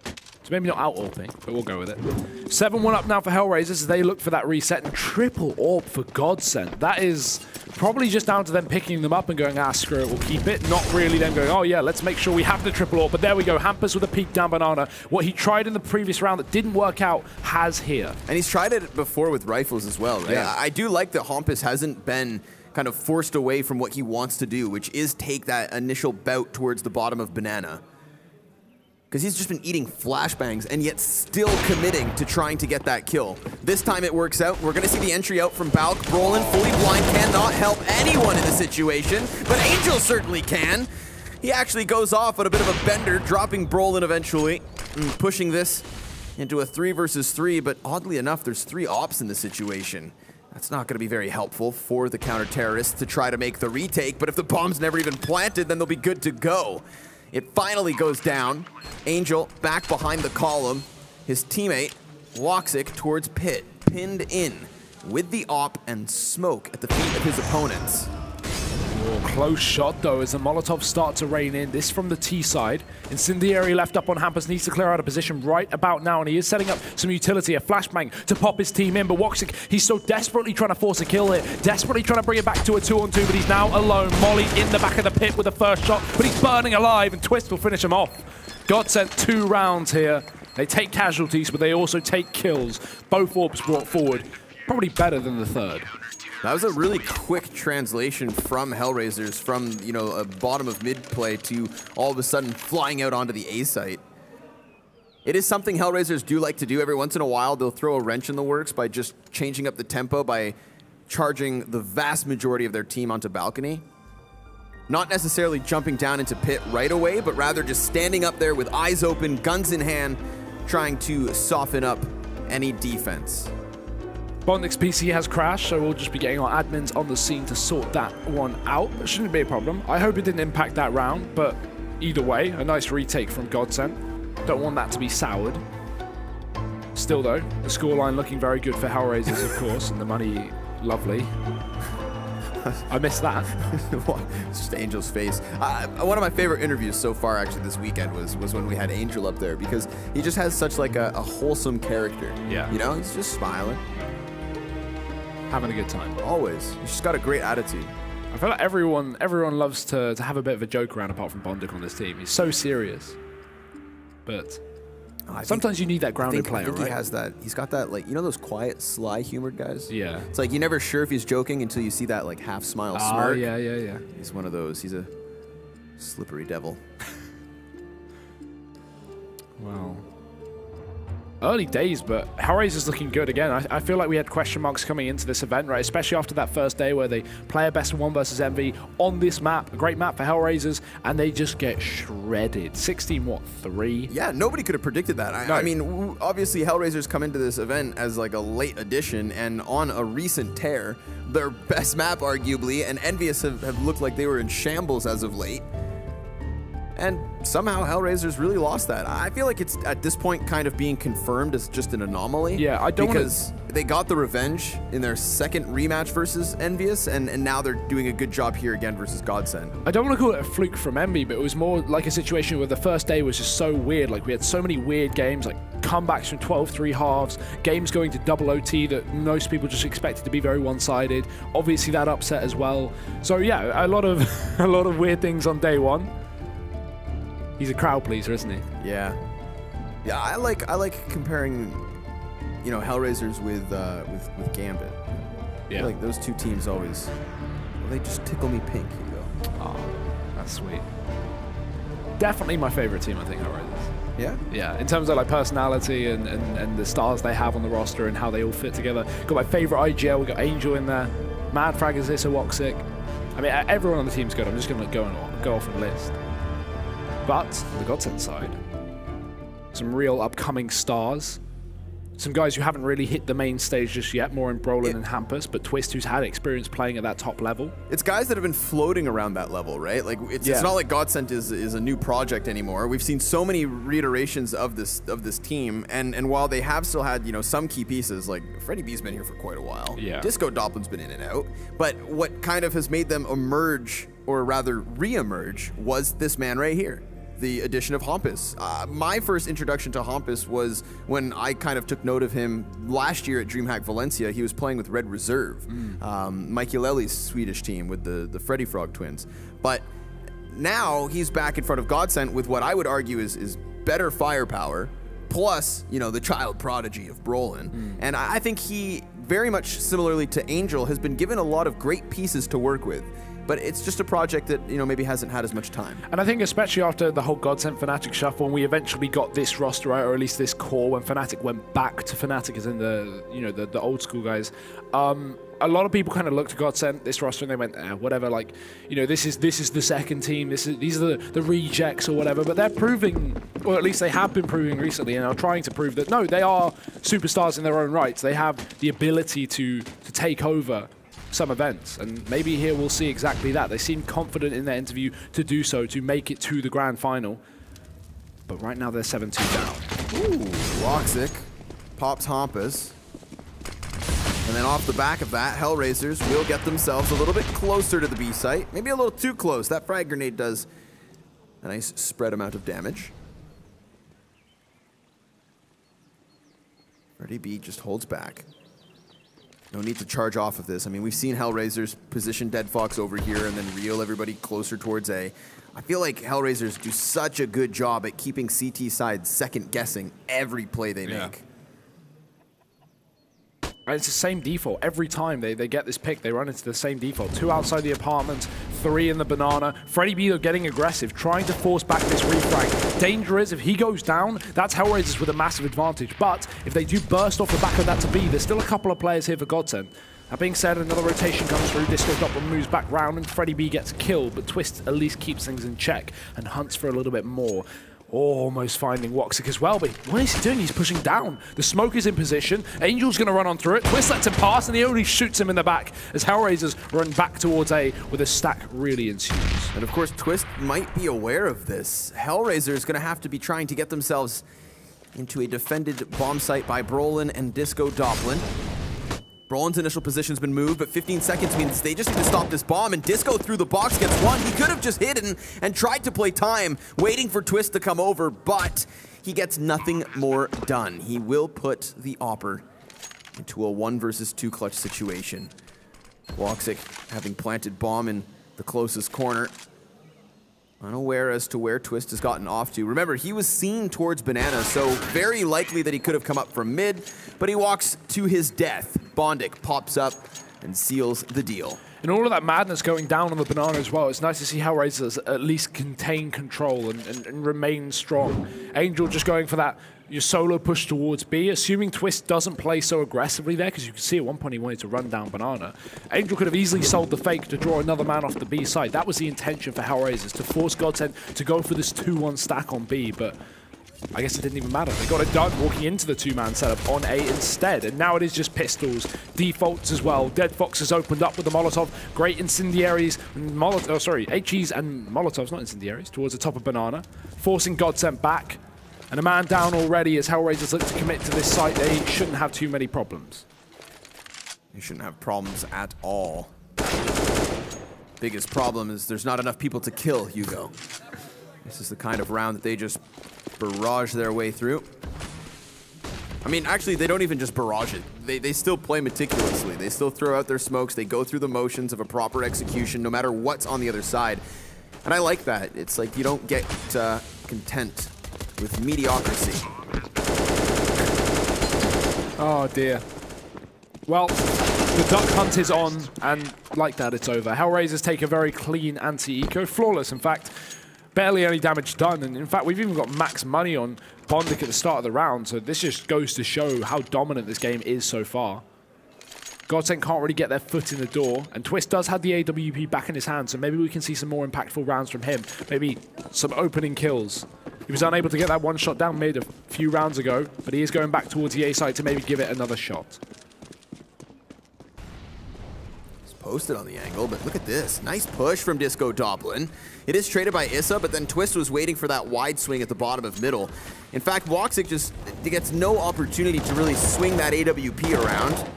So maybe not out-AWPing, but we'll go with it. 7-1 up now for HellRaisers as they look for that reset, and triple AWP for GODSENT. That is probably just down to them picking them up and going, screw it, we'll keep it. Not really them going, oh yeah, let's make sure we have the triple AWP. But there we go, Hampus with a peek down banana. What he tried in the previous round that didn't work out has here. And he's tried it before with rifles as well, right? Yeah. I do like that Hampus hasn't been kind of forced away from what he wants to do, which is take that initial bout towards the bottom of banana. Because he's just been eating flashbangs and yet still committing to trying to get that kill. This time it works out. We're going to see the entry out from Balk. Brolin, fully blind, cannot help anyone in the situation, but Angel certainly can. He actually goes off on a bit of a bender, dropping Brolin eventually, pushing this into a 3 versus 3, but oddly enough, there's 3 ops in the situation. That's not going to be very helpful for the counter-terrorists to try to make the retake, but if the bomb's never even planted, then they'll be good to go. It finally goes down. Angel back behind the column. His teammate, Woxic, towards pit. Pinned in. with the op and smoke at the feet of his opponents. Oh, close shot though as the Molotovs start to rain in. This from the T side. Incendiary left up on Hampus needs to clear out a position right about now, and he is setting up some utility, a flashbang to pop his team in. But Woxic, he's so desperately trying to force a kill here, desperately trying to bring it back to a 2-on-2, but he's now alone. Molly in the back of the pit with the first shot, but he's burning alive, and Twist will finish him off. GODSENT 2 rounds here. They take casualties, but they also take kills. Both orbs brought forward, probably better than the third. That was a really quick translation from HellRaisers, from, you know, a bottom of mid play to all of a sudden flying out onto the A site. It is something HellRaisers do like to do every once in a while. They'll throw a wrench in the works by just changing up the tempo by charging the vast majority of their team onto balcony. Not necessarily jumping down into pit right away, but rather just standing up there with eyes open, guns in hand, trying to soften up any defense. Bondik's PC has crashed, so we'll just be getting our admins on the scene to sort that one out. It shouldn't be a problem. I hope it didn't impact that round, but either way, a nice retake from GODSENT. Don't want that to be soured. Still though, the scoreline looking very good for HellRaisers, of course, and the money, lovely. I missed that. It's just Angel's face. One of my favorite interviews so far, actually, this weekend was when we had Angel up there, because he just has such like a wholesome character. Yeah. You know, he's just smiling. Having a good time. Always. He's just got a great attitude. I feel like everyone loves to have a bit of a joke around apart from Bondik on this team. He's so serious. But sometimes you need that grounded player, I think right? he has that. He's got that, like, you know those quiet, sly humored guys? Yeah. It's like you're never sure if he's joking until you see that, like, half smile smirk. Oh, yeah. He's one of those. He's a slippery devil. Well, early days, but HellRaisers looking good again. I feel like we had question marks coming into this event, right? Especially after that first day where they play a best of 1 versus Envy on this map, a great map for HellRaisers, and they just get shredded. 16-3? Yeah, nobody could have predicted that. No. I mean, obviously HellRaisers come into this event as like a late addition and on a recent tear. Their best map, arguably, and Envious have looked like they were in shambles as of late. And somehow HellRaisers really lost that. I feel like it's at this point kind of being confirmed as just an anomaly. Yeah, I don't because they got the revenge in their second rematch versus Envious, and now they're doing a good job here again versus GODSENT. I don't want to call it a fluke from Envy, but it was more like a situation where the first day was just so weird. Like, we had so many weird games, like comebacks from 12-3 halves, games going to double OT that most people just expected to be very one-sided. Obviously, that upset as well. So yeah, a lot of weird things on day one. He's a crowd pleaser, isn't he? Yeah. Yeah, I like comparing, you know, HellRaisers with Gambit. Yeah. Like those two teams always, well, they just tickle me pink, you go. Oh, that's sweet. Definitely my favorite team, I think, HellRaisers. Yeah? Yeah, in terms of like personality and the stars they have on the roster and how they all fit together. Got my favorite IGL, we got Angel in there. Mad Frag is this, a Woxic. I mean, everyone on the team's good. I'm just going to go off and list. But on the GODSENT side, some real upcoming stars. Some guys who haven't really hit the main stage just yet, more in Brolin and Hampus, but Twist, who's had experience playing at that top level. It's guys that have been floating around that level, right? Like it's not like GODSENT is a new project anymore. We've seen so many reiterations of this team, and while they have still had, you know, some key pieces, like Freddie B's been here for quite a while. Yeah. Disco Doplin's been in and out. But what kind of has made them emerge, or rather re-emerge, was this man right here. The addition of Hampus. My first introduction to Hampus was when I kind of took note of him last year at DreamHack Valencia. He was playing with Red Reserve, Mike Yaleli's Swedish team with the Freddy Frog twins. But now he's back in front of GODSENT with what I would argue is better firepower, plus, you know, the child prodigy of Brolin. And I think he, very much similarly to Angel, has been given a lot of great pieces to work with. But it's just a project that, you know, maybe hasn't had as much time. And I think especially after the whole GODSENT Fnatic shuffle, when we eventually got this roster out, or at least this core, when Fnatic went back to Fnatic as in the, you know, the old school guys, a lot of people kind of looked at GODSENT, this roster, and they went, whatever, like, you know, this is the second team, these are the rejects or whatever, but they're proving, or at least they have been proving recently, and are trying to prove that, no, they are superstars in their own rights. They have the ability to take over some events, and maybe here we'll see exactly that. They seem confident in their interview to do so, to make it to the grand final. But right now they're 7-2 down. Ooh, Woxic pops Hampus. And then off the back of that, HellRaisers will get themselves a little bit closer to the B site. Maybe a little too close. That frag grenade does a nice spread amount of damage. Freddy B just holds back. No need to charge off of this. I mean, we've seen HellRaisers position Dead Fox over here and then reel everybody closer towards A. I feel like HellRaisers do such a good job at keeping CT side second guessing every play they make. And it's the same default. Every time they get this pick, they run into the same default. 2 outside the apartment, 3 in the banana. Freddy B are getting aggressive, trying to force back this refrag. Danger is, if he goes down, that's HellRaisers with a massive advantage. But if they do burst off the back of that to B, there's still a couple of players here for GODSENT. That being said, another rotation comes through. Disco Doppler moves back round, and Freddy B gets killed, but Twist at least keeps things in check and hunts for a little bit more. Almost finding Woxic as well, but what is he doing? He's pushing down. The smoke is in position. Angel's going to run on through it. Twist lets him pass, and he only shoots him in the back as HellRaisers run back towards A with a stack really ensues. And of course, Twist might be aware of this. HellRaiser is going to have to be trying to get themselves into a defended bomb site by Brolin and Disco Doppler. Brolin's initial position's been moved, but 15 seconds means they just need to stop this bomb, and Disco through the box gets one. He could have just hidden and tried to play time, waiting for Twist to come over, but he gets nothing more done. He will put the Opper into a 1 versus 2 clutch situation. Woxic having planted bomb in the closest corner, unaware as to where Twist has gotten off to. Remember, he was seen towards Banana, so very likely that he could have come up from mid, but he walks to his death. Bondic pops up and seals the deal. And all of that madness going down on the banana as well, it's nice to see how HellRaisers at least contain control and remain strong. Angel just going for that your solo push towards B, assuming Twist doesn't play so aggressively there, because you can see at one point he wanted to run down banana. Angel could have easily sold the fake to draw another man off the B side. That was the intention for HellRaisers, to force GODSENT to go for this 2-1 stack on B, but I guess it didn't even matter. They got it done walking into the 2-man setup on A instead. And now it is just pistols, defaults as well. Dead Fox has opened up with the Molotov. Great incendiaries, HEs and Molotovs, not incendiaries, towards the top of banana, forcing GODSENT back. And a man down already as HellRaisers look to commit to this site. They shouldn't have too many problems. They shouldn't have problems at all. Biggest problem is there's not enough people to kill Hugo. This is the kind of round that they just barrage their way through. I mean, actually, they don't even just barrage it. They still play meticulously. They still throw out their smokes. They go through the motions of a proper execution, no matter what's on the other side. And I like that. It's like you don't get content with mediocrity. Oh, dear. Well, the duck hunt is on, and like that, it's over. HellRaisers take a very clean anti-eco. Flawless, in fact. Barely any damage done, and in fact, we've even got max money on Bondic at the start of the round, so this just goes to show how dominant this game is so far. GODSENT can't really get their foot in the door, and Twist does have the AWP back in his hand, so maybe we can see some more impactful rounds from him. Maybe some opening kills. He was unable to get that one shot down mid a few rounds ago, but he is going back towards the A side to maybe give it another shot. Posted on the angle, but look at this. Nice push from Disco Doppler. It is traded by Issa, but then Twist was waiting for that wide swing at the bottom of middle. In fact, Woxic just gets no opportunity to really swing that AWP around.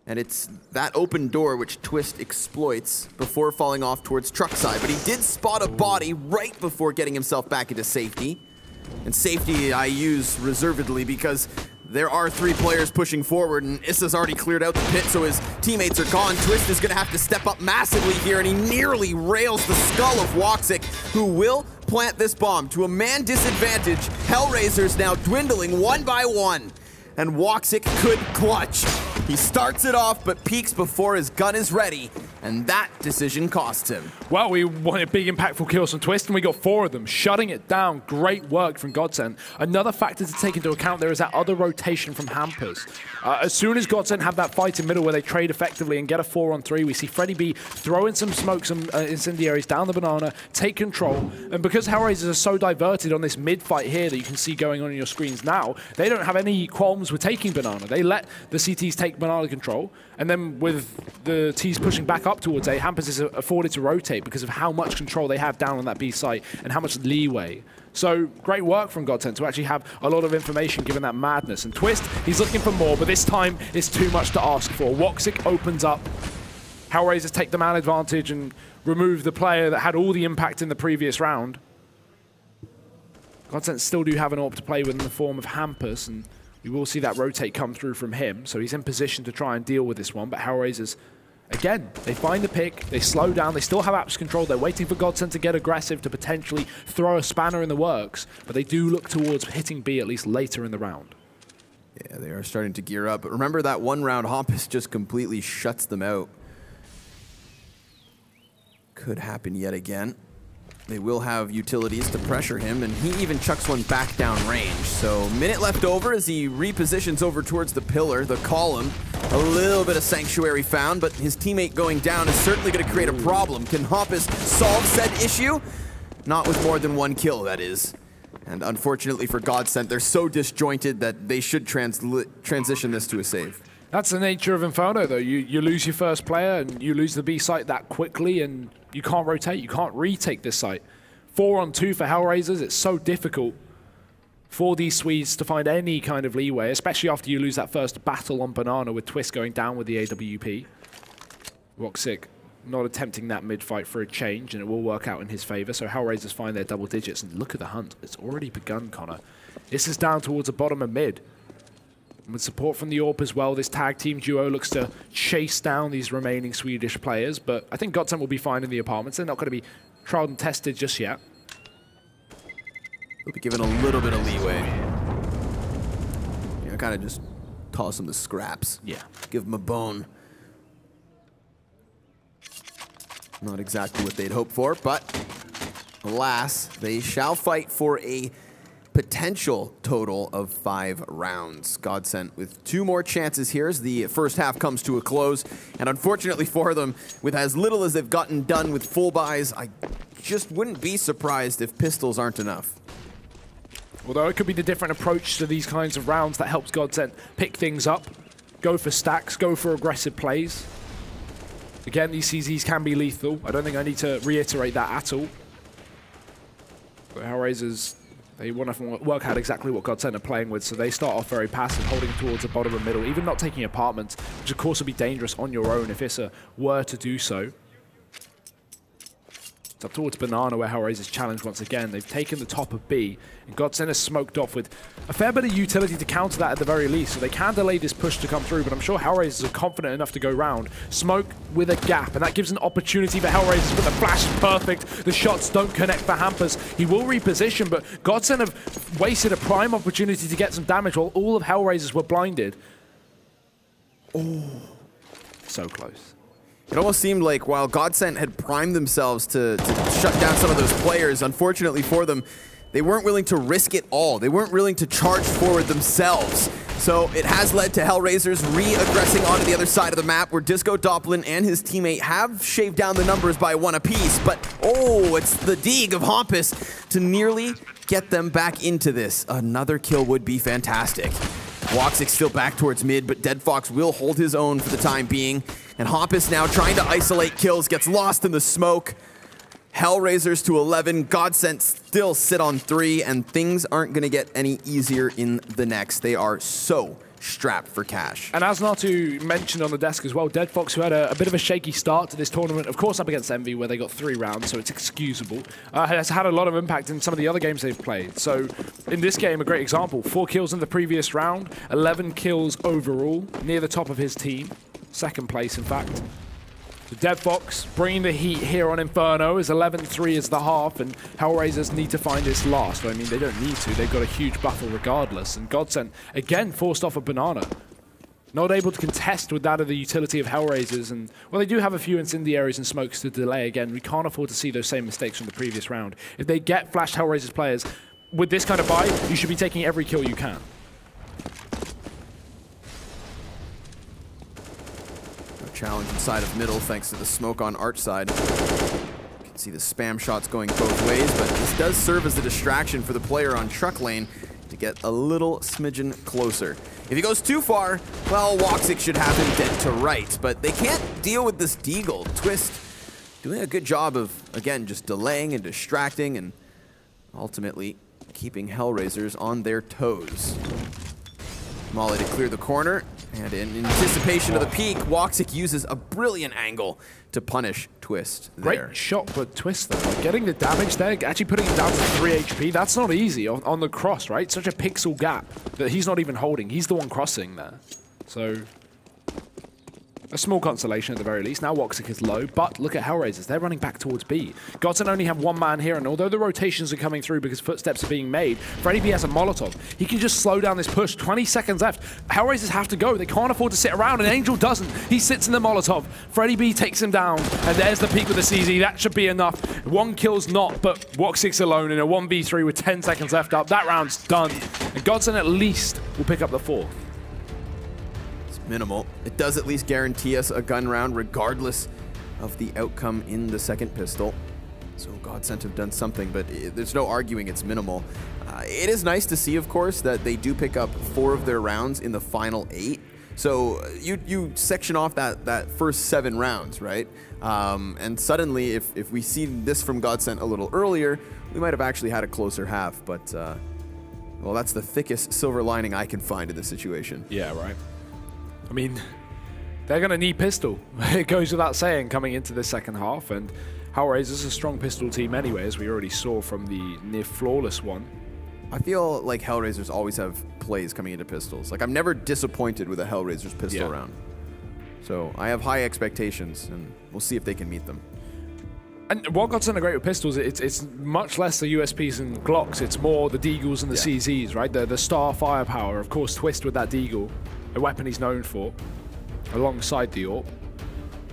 And it's that open door which Twist exploits before falling off towards truck side. But he did spot a body right before getting himself back into safety. And safety I use reservedly because there are 3 players pushing forward, and Issa's already cleared out the pit, so his teammates are gone. Twist is going to have to step up massively here, and he nearly rails the skull of Woxic, who will plant this bomb to a man disadvantage. HellRaisers now dwindling 1 by 1, and Woxic could clutch. He starts it off, but peaks before his gun is ready, and that decision costs him. Well, we wanted big impactful kills from Twist, and we got 4 of them, shutting it down. Great work from GODSENT. Another factor to take into account there is that other rotation from Hampers. As soon as GODSENT have that fight in middle where they trade effectively and get a 4-on-3, we see Freddy B throw in some smoke, some incendiaries down the banana, take control, and because HellRaisers are so diverted on this mid-fight here that you can see going on your screens now, they don't have any qualms with taking banana. They let the CTs take banana control, and then with the T's pushing back up towards A, Hampers is afforded to rotate because of how much control they have down on that B site and how much leeway So great work from GODSENT to actually have a lot of information given that madness. And Twist, he's looking for more, but this time it's too much to ask for. Woxic opens up. HellRaisers take the man advantage and remove the player that had all the impact in the previous round. GODSENT still do have an AWP to play with in the form of Hampus, and we will see that rotate come through from him. So he's in position to try and deal with this one, but HellRaisers, again, they find the pick, they slow down, they still have apps control, they're waiting for GODSENT to get aggressive to potentially throw a spanner in the works, but they do look towards hitting B at least later in the round. Yeah, they are starting to gear up, but remember that one round Hampus just completely shuts them out. Could happen yet again. They will have utilities to pressure him, and he even chucks one back down range. So minute left over as he repositions over towards the pillar, the column. A little bit of sanctuary found, but his teammate going down is certainly going to create a problem. Can Hampus solve said issue? Not with more than one kill, that is. And unfortunately for GODSENT, they're so disjointed that they should transition this to a save. That's the nature of Inferno, though. You lose your first player, and you lose the B site that quickly, and you can't rotate, you can't retake this site. 4-on-2 for HellRaisers, it's so difficult for these Swedes to find any kind of leeway, especially after you lose that first battle on Banana with Twist going down with the AWP. Woxic not attempting that mid-fight for a change, and it will work out in his favor, so HellRaisers find their double digits, and look at the hunt. It's already begun, Connor. This is down towards the bottom of mid. And with support from the AWP as well, this tag team duo looks to chase down these remaining Swedish players, but I think GODSENT will be fine in the apartments. They're not going to be tried and tested just yet. They'll be given a little bit of leeway. You know, kind of just toss them the scraps. Yeah. Give them a bone. Not exactly what they'd hoped for, but alas, they shall fight for a potential total of 5 rounds. GODSENT with 2 more chances here as the first half comes to a close. And unfortunately for them, with as little as they've gotten done with full buys, I just wouldn't be surprised if pistols aren't enough. Although it could be the different approach to these kinds of rounds that helps GODSENT pick things up, go for stacks, go for aggressive plays. Again, these CZs can be lethal. I don't think I need to reiterate that at all. But HellRaisers, they want to work out exactly what GODSENT are playing with, so they start off very passive, holding towards the bottom and middle, even not taking apartments, which of course would be dangerous on your own if Issa were to do so. It's up towards Banana where HellRaisers challenge once again. They've taken the top of B, and GODSENT is smoked off with a fair bit of utility to counter that at the very least, so they can delay this push to come through, but I'm sure HellRaisers are confident enough to go round. Smoke with a gap, and that gives an opportunity for HellRaisers, but the flash is perfect. The shots don't connect for Hampus. He will reposition, but GODSENT have wasted a prime opportunity to get some damage while all of HellRaisers were blinded. Oh, so close. It almost seemed like while GODSENT had primed themselves to shut down some of those players, unfortunately for them, they weren't willing to risk it all. They weren't willing to charge forward themselves. So it has led to HellRaisers re-aggressing onto the other side of the map where Disco Doppelin and his teammate have shaved down the numbers by 1 apiece. But, oh, it's the dig of Hampus to nearly get them back into this. Another kill would be fantastic. Woxic still back towards mid, but DeadFox will hold his own for the time being. And Hampus now trying to isolate kills, gets lost in the smoke. HellRaisers to 11, GODSENT still sit on 3, and things aren't going to get any easier in the next. They are so strapped for cash. And as Natu mentioned on the desk as well, DeadFox, who had a bit of a shaky start to this tournament, of course up against Envy where they got 3 rounds, so it's excusable, has had a lot of impact in some of the other games they've played. So in this game, a great example, 4 kills in the previous round, 11 kills overall, near the top of his team, 2nd place in fact. So DeadFox bringing the heat here on Inferno is 11-3 is the half, and HellRaisers need to find this last. I mean, they don't need to. They've got a huge buffer regardless. And GODSENT, again, forced off a Banana. Not able to contest with that of the utility of HellRaisers. And, well, they do have a few incendiaries and smokes to delay. Again, we can't afford to see those same mistakes from the previous round. If they get flashed HellRaisers players, with this kind of buy, you should be taking every kill you can. Challenge inside of middle thanks to the smoke on Arch side. You can see the spam shots going both ways, but this does serve as a distraction for the player on truck lane to get a little smidgen closer. If he goes too far, well, Woxic should have him dead to right, but they can't deal with this Deagle. Twist doing a good job of, again, just delaying and distracting, and ultimately keeping HellRaisers on their toes. Molly to clear the corner, and in anticipation of the peak, Woxic uses a brilliant angle to punish Twist there. Great shot for Twist though. Getting the damage there, actually putting him down to 3 HP, that's not easy on the cross, right? Such a pixel gap that he's not even holding. He's the one crossing there. So, a small consolation at the very least. Now Woxic is low, but look at HellRaisers. They're running back towards B. GODSENT only have one man here, and although the rotations are coming through because footsteps are being made, Freddy B has a Molotov. He can just slow down this push. 20 seconds left. HellRaisers have to go. They can't afford to sit around, and Angel doesn't. He sits in the Molotov. Freddy B takes him down, and there's the peak with the CZ. That should be enough. One kill's not, but Woxic's alone in a 1v3 with 10 seconds left up. That round's done, and GODSENT at least will pick up the 4th. Minimal. It does at least guarantee us a gun round regardless of the outcome in the second pistol. So GODSENT have done something, but there's no arguing it's minimal. It is nice to see, of course, that they do pick up 4 of their rounds in the final 8. So you section off that first 7 rounds, right? And suddenly, if we see this from GODSENT a little earlier, we might have actually had a closer half, but well, that's the thickest silver lining I can find in this situation. Yeah, right. I mean, they're going to need pistol. It goes without saying coming into the second half, and HellRaisers is a strong pistol team anyway, as we already saw from the near flawless one. I feel like HellRaisers always have plays coming into pistols. Like, I'm never disappointed with a HellRaisers pistol round. So I have high expectations, and we'll see if they can meet them. And what GODSENT are great with pistols, it's much less the USPs and Glocks, it's more the Deagles and the CZs, right? The star firepower, of course, Twist with that Deagle, a weapon he's known for, alongside the AWP.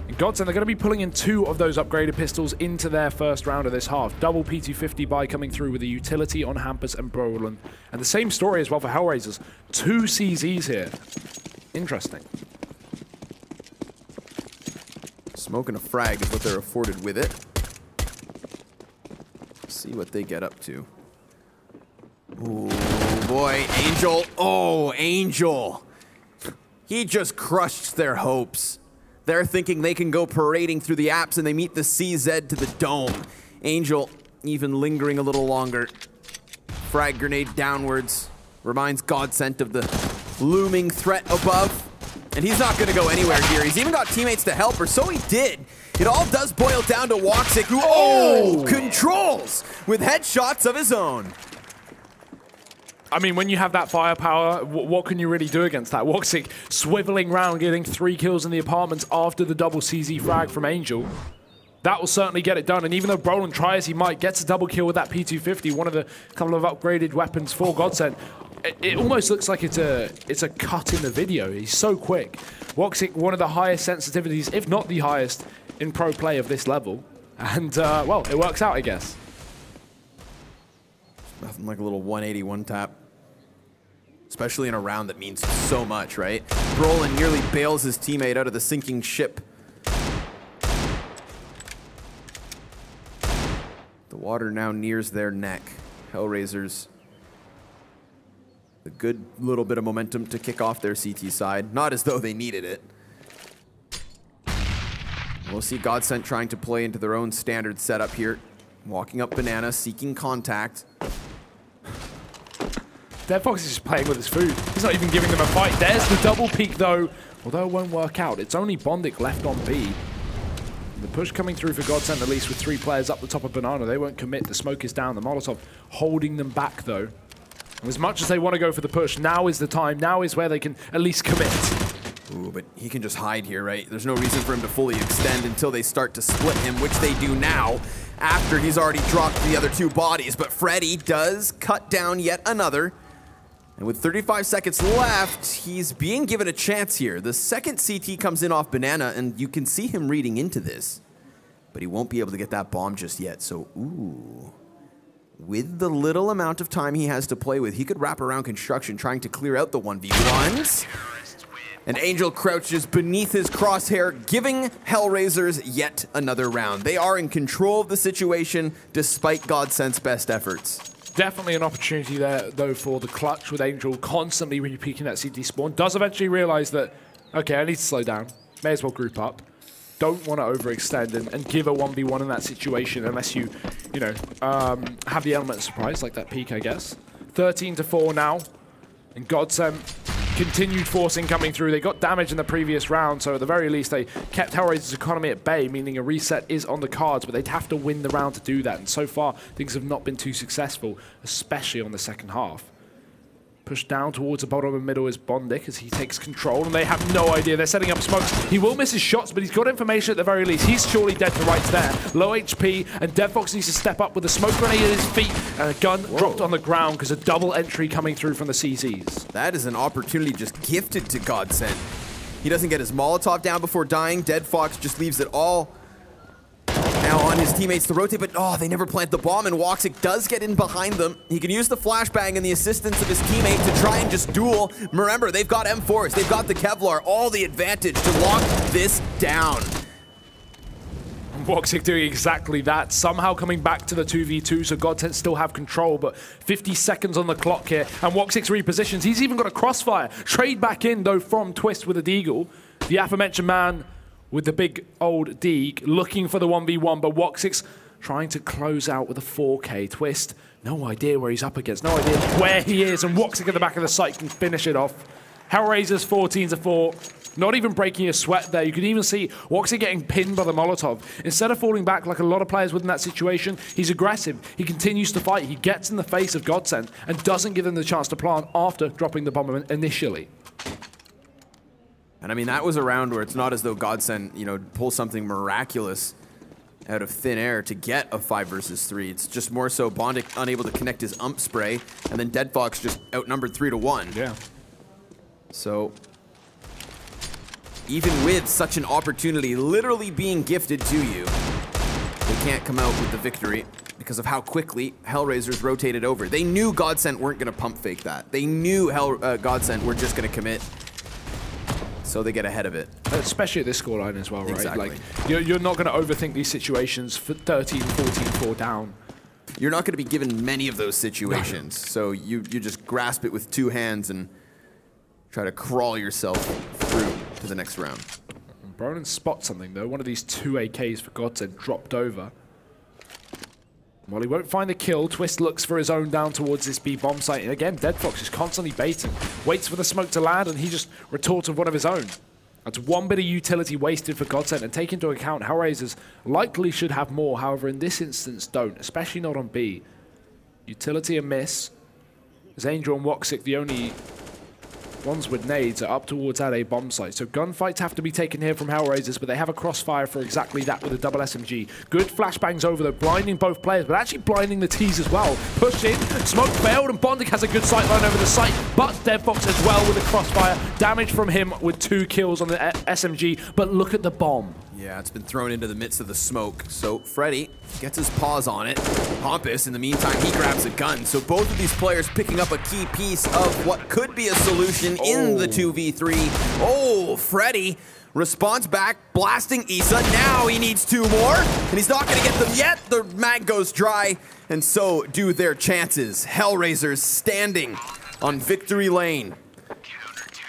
And GODSENT, they're going to be pulling in 2 of those upgraded pistols into their first round of this half. Double P250 buy coming through with a utility on Hampus and Brolin. And the same story as well for HellRaisers. 2 CZs here. Interesting. Smoke and a frag is what they're afforded with it. See what they get up to. Ooh, boy, Angel. Oh, Angel. He just crushed their hopes. They're thinking they can go parading through the apps, and they meet the CZ to the dome. Angel even lingering a little longer. Frag grenade downwards. Reminds GODSENT of the looming threat above. And he's not going to go anywhere here. He's even got teammates to help, or so he did. It all does boil down to Woxic, who controls with headshots of his own. I mean, when you have that firepower, what can you really do against that? Woxic swiveling round, getting 3 kills in the apartments after the double CZ frag from Angel. That will certainly get it done. And even though Brolin tries, he might get a double kill with that P250, one of the couple of upgraded weapons for GODSENT. It almost looks like it's a cut in the video. He's so quick. Woxic, one of the highest sensitivities, if not the highest, in pro play of this level. And, well, it works out, I guess. Nothing like a little 181 tap. Especially in a round that means so much, right? Brolin nearly bails his teammate out of the sinking ship. The water now nears their neck. HellRaisers, a good little bit of momentum to kick off their CT side. Not as though they needed it. We'll see GODSENT trying to play into their own standard setup here. Walking up banana, seeking contact. Deadfox is just playing with his food. He's not even giving them a fight. There's the double peek, though. Although it won't work out. It's only Bondik left on B. The push coming through for GODSENT, at least with 3 players up the top of banana. They won't commit. The smoke is down. The Molotov holding them back, though. And as much as they want to go for the push, now is the time. Now is where they can at least commit. Ooh, but he can just hide here, right? There's no reason for him to fully extend until they start to split him, which they do now, after he's already dropped the other 2 bodies. But Freddy does cut down yet another. And with 35 seconds left, he's being given a chance here. The second CT comes in off banana, and you can see him reading into this. But he won't be able to get that bomb just yet, so ooh. With the little amount of time he has to play with, he could wrap around construction trying to clear out the 1v1s. And Angel crouches beneath his crosshair, giving HellRaisers yet another round. They are in control of the situation, despite GODSENT's best efforts. Definitely an opportunity there, though, for the clutch with Angel constantly re-peeking that CT spawn. Does eventually realize that, okay, I need to slow down. May as well group up. don't want to overextend and give a 1v1 in that situation unless you know, have the element of surprise, like that peak, I guess. 13-4 now, and GODSENT continued forcing coming through. They got damage in the previous round, so at the very least they kept HellRaisers' economy at bay, meaning a reset is on the cards, but they'd have to win the round to do that, and so far things have not been too successful, especially on the second half. Pushed down towards the bottom and middle is Bondik as he takes control, and they have no idea. They're setting up smokes. He will miss his shots, but he's got information at the very least. He's surely dead to rights there. Low HP, and DevFox needs to step up with a smoke grenade at his feet and a gun dropped on the ground because a double entry coming through from the CZs. That is an opportunity just gifted to GODSENT. He doesn't get his Molotov down before dying. DeadFox just leaves it all now on his teammates to rotate, but oh, they never plant the bomb, and Woxic does get in behind them. He can use the flashbang and the assistance of his teammate to try and just duel. Remember, they've got M4s, they've got the Kevlar, all the advantage to lock this down. Woxic doing exactly that, somehow coming back to the 2v2, so GODSENT still have control, but 50 seconds on the clock here, and Woxic's repositions. He's even got a crossfire. Trade back in, though, from Twist with a deagle. The aforementioned man with the big old Deeg looking for the 1v1, but Woxic's trying to close out with a 4K. Twist, no idea where he's up against, no idea where he is, and Woxic at the back of the site can finish it off. HellRaisers 14-4, not even breaking a sweat there. You can even see Woxic getting pinned by the Molotov. Instead of falling back like a lot of players would in that situation, he's aggressive. He continues to fight. He gets in the face of GODSENT and doesn't give them the chance to plant after dropping the bomb initially. And I mean, that was a round where it's not as though GODSENT, you know, pull something miraculous out of thin air to get a 5 versus 3. It's just more so Bondik unable to connect his ump spray, and then DeadFox just outnumbered 3-1. Yeah. So, even with such an opportunity literally being gifted to you, they can't come out with the victory because of how quickly HellRaisers rotated over. They knew GODSENT weren't going to pump fake that. They knew GODSENT were just going to commit. So they get ahead of it. Especially at this scoreline as well, right? Exactly. Like, you're not going to overthink these situations for 13, 14, 4 down. You're not going to be given many of those situations. So you just grasp it with 2 hands and try to crawl yourself through to the next round. Bronan spots something, though. One of these 2 AKs for GODSENT dropped over. While he won't find the kill, Twist looks for his own down towards this B bomb site. And again, DeadFox is constantly baiting. Waits for the smoke to land, and he just retorts with one of his own. That's one bit of utility wasted for GODSENT, and take into account HellRaisers likely should have more. However, in this instance, don't, especially not on B. Utility a miss. As Angel and Woxic, the only ones with nades, are up towards that A bomb site. So gunfights have to be taken here from HellRaisers, but they have a crossfire for exactly that with a double SMG. Good flashbangs over though, blinding both players, but actually blinding the T's as well. Push in, smoke failed, and Bondik has a good sight line over the site, but DeadFox as well with a crossfire. Damage from him with 2 kills on the SMG, but look at the bomb. Yeah, it's been thrown into the midst of the smoke. So Freddy gets his paws on it. Hampus, in the meantime, he grabs a gun. So both of these players picking up a key piece of what could be a solution in the 2v3. Oh, Freddy responds back, blasting Issa. Now he needs 2 more, and he's not going to get them yet. The mag goes dry, and so do their chances. HellRaisers standing on victory lane.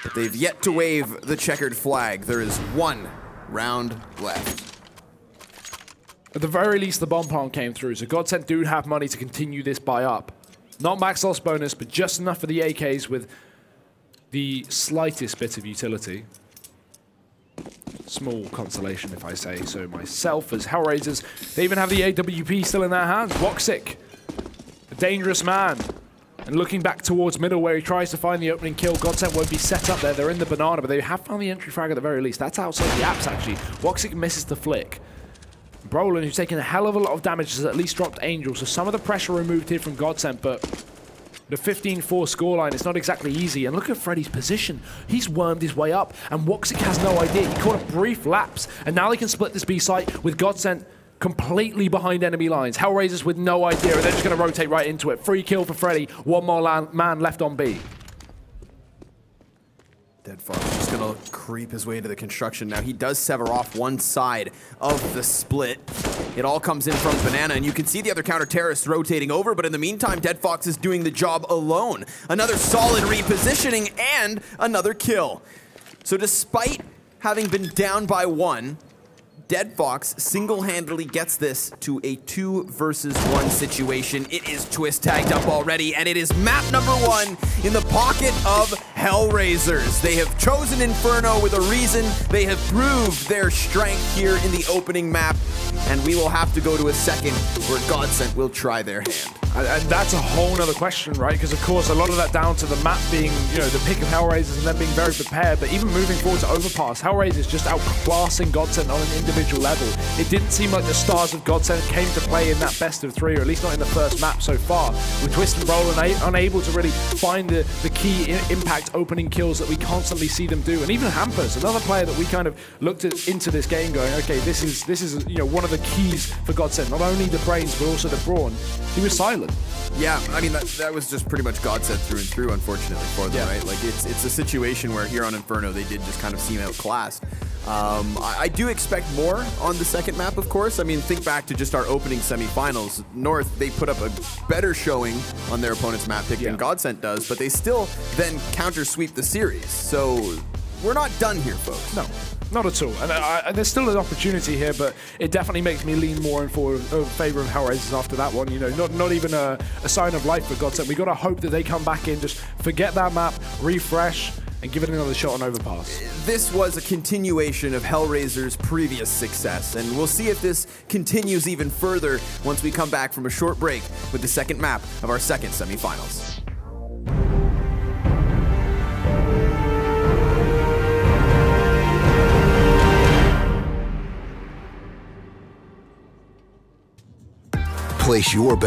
But they've yet to wave the checkered flag. There is 1 round left. At the very least, the bomb plant came through, so GODSENT do have money to continue this buy up. Not max loss bonus, but just enough for the AKs with the slightest bit of utility. Small consolation, if I say so myself, as HellRaisers, they even have the AWP still in their hands. Woxic, a dangerous man. And looking back towards middle where he tries to find the opening kill, GODSENT won't be set up there. They're in the banana, but they have found the entry frag at the very least. That's outside the apps, actually. Woxic misses the flick. Brolan, who's taken a hell of a lot of damage, has at least dropped Angel, so some of the pressure removed here from GODSENT, but the 15-4 scoreline is not exactly easy. And look at Freddy's position. He's wormed his way up, and Woxic has no idea. He caught a brief lapse, and now they can split this B site with GODSENT completely behind enemy lines. HellRaisers with no idea, and they're just going to rotate right into it. Free kill for Freddy. 1 more man left on B. DeadFox just going to creep his way into the construction. Now, he does sever off one side of the split. It all comes in from Banana, and you can see the other counter-terrorists rotating over, but in the meantime, DeadFox is doing the job alone. Another solid repositioning and another kill. So despite having been down by 1, Dead Fox single-handedly gets this to a 2 versus 1 situation. It is Twist tagged up already, and it is map number 1 in the pocket of HellRaisers. They have chosen Inferno with a reason. They have proved their strength here in the opening map, and we will have to go to a second where GODSENT will try their hand. And that's a whole nother question, right? Because of course, a lot of that down to the map being, you know, the pick of HellRaisers and them being very prepared. But even moving forward to Overpass, HellRaisers just outclassing GODSENT on an individual level. It didn't seem like the stars of GODSENT came to play in that best of 3, or at least not in the first map so far. With Twist and Roll unable to really find the key impact opening kills that we constantly see them do. And even Hampers, another player that we kind of looked into this game going, okay, this is you know, one of the keys for GODSENT. Not only the brains, but also the brawn. He was silent. Yeah, I mean, that was just pretty much GODSENT through and through, unfortunately, for them, right? Like, it's a situation where here on Inferno, they did just kind of seem outclassed. I do expect more on the second map, of course. I mean, think back to just our opening semifinals. North, they put up a better showing on their opponent's map pick than GODSENT does, but they still then counter-sweep the series. So we're not done here, folks. No. Not at all, and there's still an opportunity here, but it definitely makes me lean more in favor of HellRaisers after that one. You know, not even a sign of life for GODSENT. We got to hope that they come back in, just forget that map, refresh, and give it another shot on Overpass. This was a continuation of HellRaisers' previous success, and we'll see if this continues even further once we come back from a short break with the second map of our second semifinals. Place your bet.